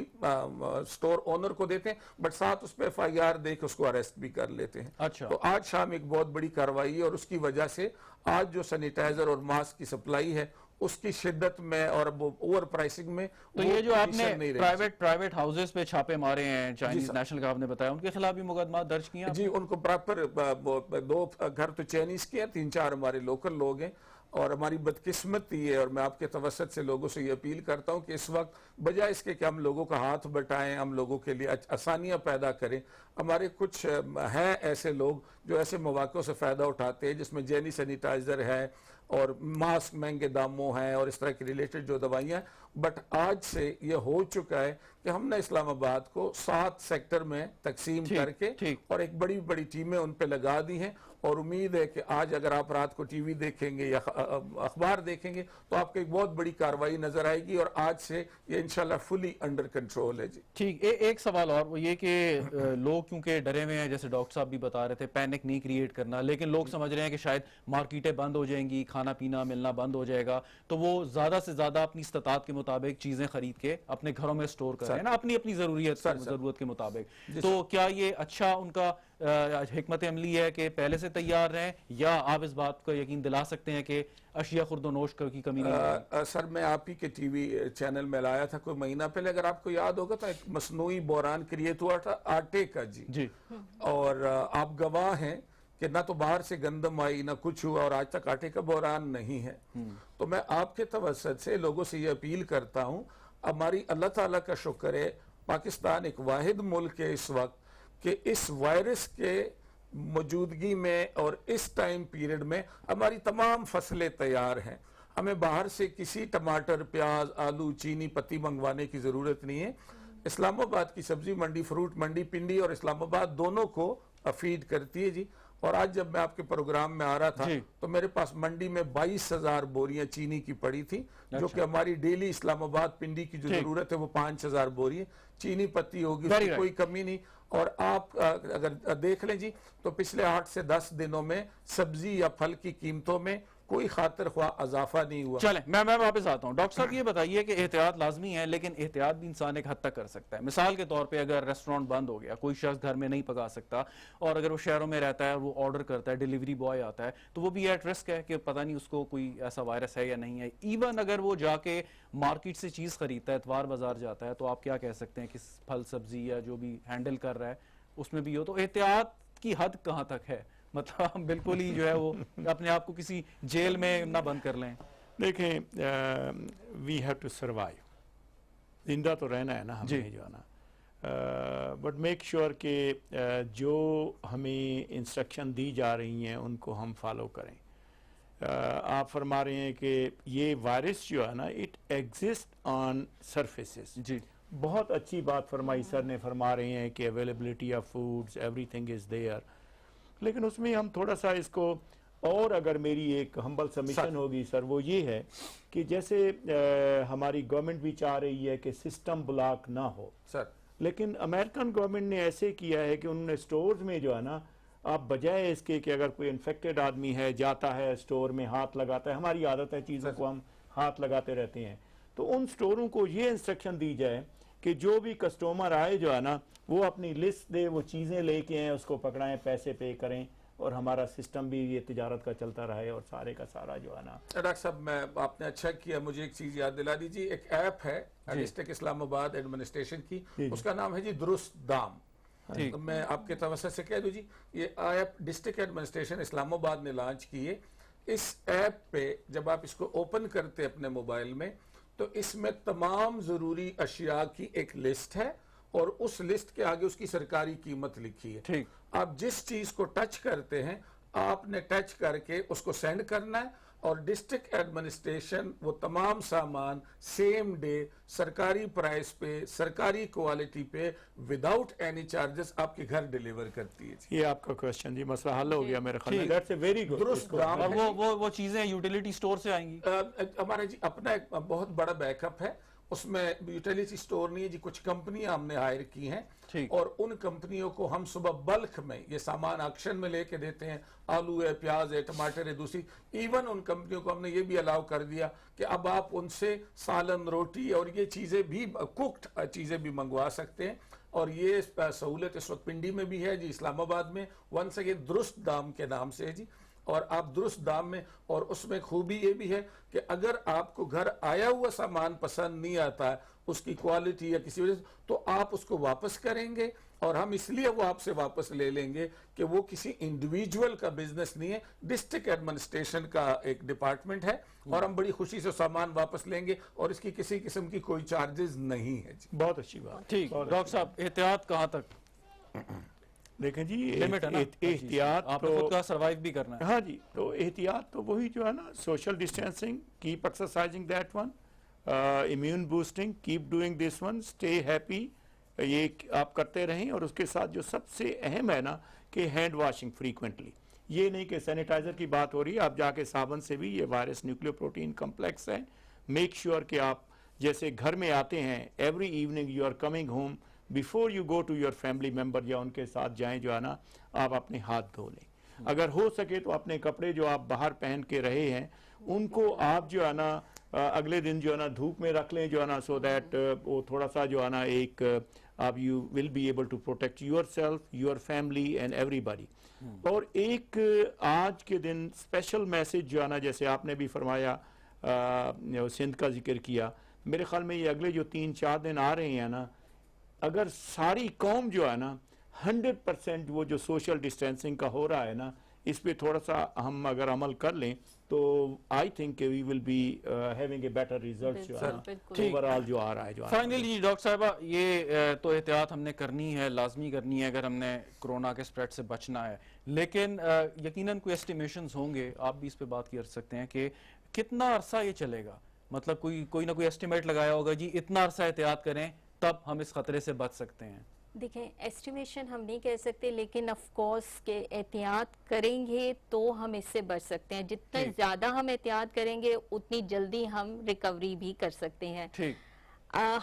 स्टोर ओनर को देते हैं, बट साथ उस पर FIR दे के उसको अरेस्ट भी कर लेते हैं। अच्छा। तो आज शाम एक बहुत बड़ी कार्रवाई है और उसकी वजह से आज जो सैनिटाइजर और मास्क की सप्लाई है उसकी शिद्दत में और वो ओवर प्राइसिंग में तो ये जो आपने प्राइवेट हाउसेस पे छापे मारे हैं चाइनीज नेशनल का आपने बताया, उनके खिलाफ भी मुकदमा दर्ज किया जी। उनको प्रॉपर 2 घर तो चाइनीज के हैं, 3-4 हमारे लोकल लोग हैं। और हमारी बदकिस्मती है और मैं आपके तवसत से लोगों से ये अपील करता हूँ कि इस वक्त बजाय इसके कि हम लोगों का हाथ बटाएं, हम लोगों के लिए आसानियां पैदा करें, हमारे कुछ हैं ऐसे लोग जो ऐसे मौक़ों से फ़ायदा उठाते हैं जिसमें जेनी सैनिटाइज़र है और मास्क महंगे दामों हैं और इस तरह की रिलेटेड जो दवाइयाँ। बट आज से ये हो चुका है कि हमने इस्लामाबाद को 7 सेक्टर में तकसीम करके और एक बड़ी बड़ी टीमें उन पे लगा दी हैं। और उम्मीद है कि आज अगर आप रात को टीवी देखेंगे या अखबार देखेंगे तो आपको एक बहुत बड़ी कार्रवाई नजर आएगी और आज से ये इंशाल्लाह फुली अंडर कंट्रोल है जी। ठीक। एक सवाल और, वो ये कि लोग क्योंकि डरे हुए हैं, जैसे डॉक्टर साहब भी बता रहे थे, पैनिक नहीं क्रिएट करना, लेकिन लोग समझ रहे हैं कि शायद मार्केटें बंद हो जाएंगी, खाना पीना मिलना बंद हो जाएगा, तो वो ज्यादा से ज्यादा अपनी इस्तात के मुताबिक चीजें खरीद के अपने घरों में स्टोर कर रहे हैं ना, अपनी अपनी जरूरत के मुताबिक। तो क्या ये अच्छा उनका हिकमत अमली है कि पहले से तैयार रहें, या आप इस बात को यकीन दिला सकते हैं कि अशिया खुर्दोनोश की कमी नहीं? सर, मैं आप ही के टीवी चैनल में लाया था कोई महीना पहले, अगर आपको याद होगा तो एक मसनूई बहरान क्रिएट हुआ था आटे का जी। और आप गवाह हैं कि ना तो बाहर से गंदम आई ना कुछ हुआ और आज तक आटे का बहरान नहीं है। तो मैं आपके तवसत से लोगों से ये अपील करता हूँ, हमारी अल्लाह ताला का शुक्र है पाकिस्तान एक वाहिद मुल्क है इस वक्त कि इस वायरस के मौजूदगी में और इस टाइम पीरियड में हमारी तमाम फसलें तैयार हैं। हमें बाहर से किसी टमाटर, प्याज, आलू, चीनी पत्ती मंगवाने की ज़रूरत नहीं है। इस्लामाबाद की सब्जी मंडी, फ्रूट मंडी, पिंडी और इस्लामाबाद दोनों को फीड करती है जी। और आज जब मैं आपके प्रोग्राम में आ रहा था तो मेरे पास मंडी में 22,000 बोरियां चीनी की पड़ी थी। जो कि हमारी डेली इस्लामाबाद पिंडी की जो जरूरत है वो 5,000 बोरी है। चीनी पत्ती होगी, उसकी कोई कमी नहीं। और आप अगर देख लें जी तो पिछले 8 से 10 दिनों में सब्जी या फल की कीमतों में कोई खातिर ख्वाह अजाफा नहीं हुआ। चलें, मैं वापस आता हूं। डॉक्टर साहब ये बताइए कि एहतियात लाजमी है, लेकिन एहतियात भी इंसान एक हद तक कर सकता है। मिसाल के तौर पे अगर रेस्टोरेंट बंद हो गया, कोई शख्स घर में नहीं पका सकता और अगर वो शहरों में रहता है, वो ऑर्डर करता है, डिलीवरी बॉय आता है, तो वो भी एट रिस्क है कि पता नहीं उसको कोई ऐसा वायरस है या नहीं है। इवन अगर वो जाके मार्केट से चीज़ खरीदता है, इतवार बाजार जाता है, तो आप क्या कह सकते हैं कि फल सब्जी या जो भी हैंडल कर रहा है उसमें भी हो, तो एहतियात की हद कहाँ तक है? मतलब हम बिल्कुल ही जो है वो अपने आप को किसी जेल में ना बंद कर लें। देखें, वी हैव टू सर्वाइव, जिंदा तो रहना है ना हमें जो है ना, बट मेक श्योर कि जो हमें इंस्ट्रक्शन दी जा रही हैं उनको हम फॉलो करें। आप फरमा रहे हैं कि ये वायरस जो है ना, इट एग्जिस्ट ऑन सरफेसेस। जी, बहुत अच्छी बात फरमाई सर ने, फरमा रहे हैं कि availability of foods everything is there, लेकिन उसमें हम थोड़ा सा इसको, और अगर मेरी एक हम्बल सबमिशन होगी सर, वो ये है कि जैसे हमारी गवर्नमेंट भी चाह रही है कि सिस्टम ब्लॉक ना हो सर, लेकिन अमेरिकन गवर्नमेंट ने ऐसे किया है कि उन्होंने स्टोर्स में जो है ना, आप बजाय इसके कि अगर कोई इन्फेक्टेड आदमी है जाता है स्टोर में हाथ लगाता है, हमारी आदत है चीज़ों को हम हाथ लगाते रहते हैं, तो उन स्टोरों को ये इंस्ट्रक्शन दी जाए कि जो भी कस्टमर आए जो है ना, वो अपनी लिस्ट दे, वो चीज़ें लेके आए, उसको पकड़ाएं, पैसे पे करें, और हमारा सिस्टम भी ये तिजारत का चलता रहे और सारे का सारा जो है ना। डॉक्टर साहब, मैं आपने अच्छा किया, मुझे एक चीज़ याद दिला दीजिए। एक ऐप है डिस्ट्रिक्ट इस्लामाबाद एडमिनिस्ट्रेशन की, उसका नाम है जी दुरुस्त दाम। तो मैं आपके तवज्जो से कह दूं जी, ये ऐप डिस्ट्रिक्ट एडमिनिस्ट्रेशन इस्लामाबाद ने लॉन्च की है। इस ऐप पे जब आप इसको ओपन करते अपने मोबाइल में, तो इसमें तमाम ज़रूरी अशिया की एक लिस्ट है और उस लिस्ट के आगे उसकी सरकारी कीमत लिखी है। ठीक, आप जिस चीज़ को टच करते हैं, आपने टच करके उसको सेंड करना है और डिस्ट्रिक्ट एडमिनिस्ट्रेशन वो तमाम सामान सेम डे सरकारी प्राइस पे, सरकारी क्वालिटी पे, विदाउट एनी चार्जेस आपके घर डिलीवर करती है। ये आपका क्वेश्चन जी, मसला हल हो गया मेरे ख्याल में। That's a very good. दुरुस्त दाम और वो चीजें यूटिलिटी स्टोर से आएंगी। हमारा जी अपना एक बहुत बड़ा बैकअप है, उसमें यूटिलिटी स्टोर नहीं है जी, कुछ कंपनियां हमने हायर की हैं और उन कंपनियों को हम सुबह बल्क में ये सामान ऑक्शन में लेके देते हैं। आलू है, प्याज है, टमाटर है, दूसरी इवन उन कंपनियों को हमने ये भी अलाउ कर दिया कि अब आप उनसे सालन, रोटी और ये चीज़ें भी, कुक्ड चीज़ें भी मंगवा सकते हैं। और ये सहूलत इस वक्त पिंडी में भी है जी, इस्लामाबाद में वंस अगेन दुरुस्त दाम के नाम से है जी। और आप दुरुस्त दाम में, और उसमें खूबी ये भी है कि अगर आपको घर आया हुआ सामान पसंद नहीं आता है, उसकी क्वालिटी या किसी वजह से, तो आप उसको वापस करेंगे और हम इसलिए वो आपसे वापस ले लेंगे कि वो किसी इंडिविजुअल का बिजनेस नहीं है, डिस्ट्रिक्ट एडमिनिस्ट्रेशन का एक डिपार्टमेंट है और हम बड़ी खुशी से सामान वापस लेंगे और इसकी किसी किस्म की कोई चार्जेस नहीं है जी। बहुत अच्छी बात। ठीक, डॉक्टर साहब एहतियात कहाँ तक? देखें जी, लिमिट है ना, एहतियात आपको तो खुद का सर्वाइव भी करना है। हाँ जी, तो एहतियात तो वही जो है ना, social distancing, keep exercising that one, immune boosting, keep doing this one, stay happy, ये आप करते रहें। और उसके साथ जो सबसे अहम है ना कि हैंड वॉशिंग फ्रीक्वेंटली, ये नहीं कि सैनिटाइजर की बात हो रही है, आप जाके साबुन से भी, ये वायरस न्यूक्लियो प्रोटीन कम्प्लेक्स है। मेक श्योर कि आप जैसे घर में आते हैं, every evening you are coming home, before you go to your family member या उनके साथ जाएं जो है ना, आप अपने हाथ धो लें। अगर हो सके तो अपने कपड़े जो आप बाहर पहन के रहे हैं उनको आप जो है ना अगले दिन जो है ना धूप में रख लें जो है ना, सो दैट वो थोड़ा सा जो है ना एक आप you will be able to protect yourself, your family and everybody. और एक आज के दिन स्पेशल मैसेज जो है ना, जैसे आपने भी फरमाया, सिंध का जिक्र किया, मेरे ख्याल में ये अगले जो 3-4 दिन आ रहे हैं ना, अगर सारी कौम जो है ना 100% वो जो सोशल डिस्टेंसिंग का हो रहा है ना, इस पे थोड़ा सा हम अगर अमल कर लें तो I think we will be having a better result जो है ना ओवरऑल जो आ रहा है। जो फाइनली डॉक्टर साहबा, ये तो एहतियात हमने करनी है, लाजमी करनी है अगर हमने कोरोना के स्प्रेड से बचना है, लेकिन यकीनन कोई एस्टिमेशंस होंगे, आप भी इस पे बात कर सकते हैं कि कितना अरसा ये चलेगा। मतलब कोई ना कोई एस्टिमेट लगाया होगा जी, इतना अरसा एहतियात करें तब हम इस खतरे से बच सकते हैं। देखें, एस्टिमेशन हम नहीं कह सकते, लेकिन ऑफ कोर्स के एहतियात करेंगे तो हम इससे बच सकते हैं। जितना ज़्यादा हम एहतियात करेंगे उतनी जल्दी हम रिकवरी भी कर सकते हैं। ठीक,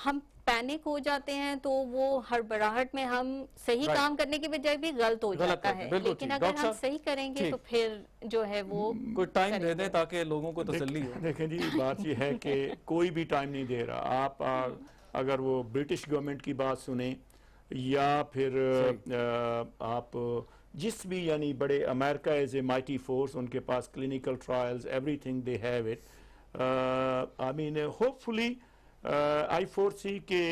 हम पैनिक हो जाते हैं तो वो हड़बड़ाहट में हम सही Right. काम करने की बजाय भी गलत हो गलत जाता करते हैं, है। बिल्कुल लेकिन ठीक। अगर डॉक्टर हम साहब, सही करेंगे ठीक। तो फिर जो है वो कोई टाइम दे करेंगे। दें ताकि लोगों को तसल्ली हो। देखें जी, बात यह है कि कोई भी टाइम नहीं दे रहा। आप अगर वो ब्रिटिश गवर्नमेंट की बात सुने या फिर आप जिस भी यानी बड़े America as a mighty force, उनके पास clinical trials everything they have it. I mean hopefully I foresee के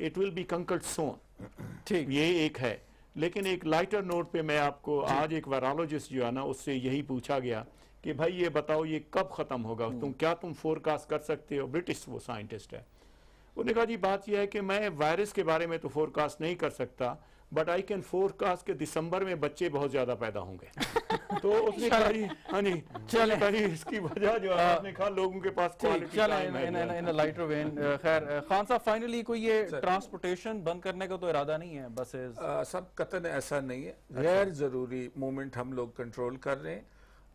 it will be conquered soon. ठीक, ये एक है। लेकिन एक लाइटर नोट पे मैं आपको आज एक वायरोलॉजिस्ट जो है ना उससे यही पूछा गया कि भाई ये बताओ ये कब खत्म होगा, तुम फोरकास्ट कर सकते हो? ब्रिटिश वो साइंटिस्ट है। उन्होंने कहा जी बात यह है कि मैं वायरस के बारे में तो फोरकास्ट नहीं कर सकता, बट आई कैन फोरकास्ट के दिसंबर में बच्चे बहुत ज्यादा पैदा होंगे। तो उसने कहा जी हाँ जी चलें। कहा जी इसकी वजह जो है आपने कहा लोगों के पास ठीक, quality चलें time है जो है। In lighter when. खैर खान साहब, फाइनली कोई ये ट्रांसपोर्टेशन बंद करने का तो इरादा नहीं है बसेस? सब कतन ऐसा नहीं है। गैर जरूरी मूवमेंट हम लोग कंट्रोल कर रहे हैं।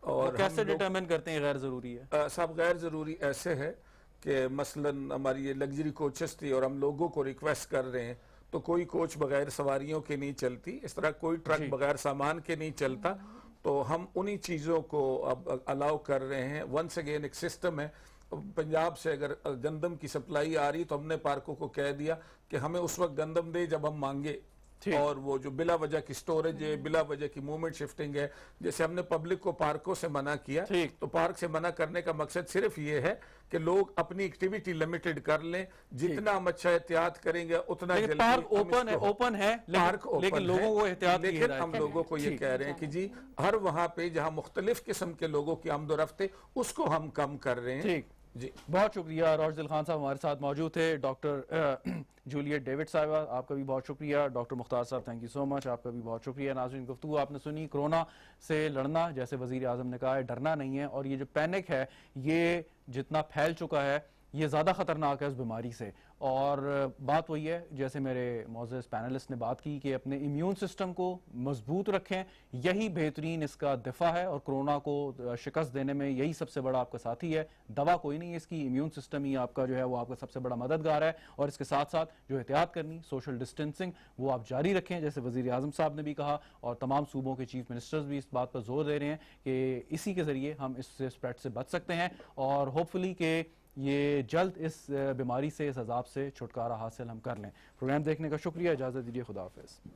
और कैसे हम लोग- डिटरमिन करते हैं गैर जरूरी है? सब गैर जरूरी ऐसे है कि मसलन हमारी ये लग्जरी कोचेस थी और हम लोगों को रिक्वेस्ट कर रहे हैं, तो कोई कोच बगैर सवारियों के नहीं चलती, इस तरह कोई ट्रक बगैर सामान के नहीं चलता। तो हम उन्हीं चीज़ों को अब अलाउ कर रहे हैं। वंस अगेन एक सिस्टम है। पंजाब से अगर गंदम की सप्लाई आ रही तो हमने पार्कों को कह दिया कि हमें उस वक्त गंदम दे जब हम मांगे। और वो जो बिला वजह की स्टोरेज है, बिला वजह की मूवमेंट शिफ्टिंग है, जैसे हमने पब्लिक को पार्कों से मना किया, ठीक। तो पार्क से मना करने का मकसद सिर्फ ये है कि लोग अपनी एक्टिविटी लिमिटेड कर लें। जितना हम अच्छा एहतियात करेंगे उतना लेकिन जल्दी पार्क हम ओपन है, इसको- ओपन है, पार्क लेकिन ओपन लोगों है, को एहतियात की लेकिन हिदायत हम है। लोगों को ये ठीक। कह रहे हैं कि जी हर वहां पे जहां मुख्तलिफ किस्म के लोगों की आमदोरफ्त है उसको हम कम कर रहे हैं। ठीक, जी बहुत शुक्रिया। राशिद खान साहब हमारे साथ मौजूद थे। डॉक्टर जूलियट डेविड साहिबा, आपका भी बहुत शुक्रिया। डॉक्टर मुख्तार साहब, थैंक यू सो मच, आपका भी बहुत शुक्रिया। नाज़रीन, गुफ्तगू आपने सुनी। कोरोना से लड़ना, जैसे वज़ीर आज़म ने कहा है, डरना नहीं है। और ये जो पैनिक है ये जितना फैल चुका है ये ज़्यादा ख़तरनाक है उस बीमारी से। और बात वही है जैसे मेरे मौजूद पैनलिस्ट ने बात की कि अपने इम्यून सिस्टम को मजबूत रखें, यही बेहतरीन इसका दिफा है। और कोरोना को शिकस्त देने में यही सबसे बड़ा आपका साथी है। दवा कोई नहीं है इसकी, इम्यून सिस्टम ही आपका जो है वो आपका सबसे बड़ा मददगार है। और इसके साथ साथ जो एहतियात करनी, सोशल डिस्टेंसिंग, वो आप जारी रखें, जैसे वज़ीर आज़म साहब ने भी कहा। और तमाम सूबों के चीफ मिनिस्टर्स भी इस बात पर जोर दे रहे हैं कि इसी के ज़रिए हम इस स्प्रेड से बच सकते हैं। और होपफुली कि ये जल्द इस बीमारी से, इस अजाब से छुटकारा हासिल हम कर लें। प्रोग्राम देखने का शुक्रिया, इजाज़त दीजिए, खुदा हाफिज़।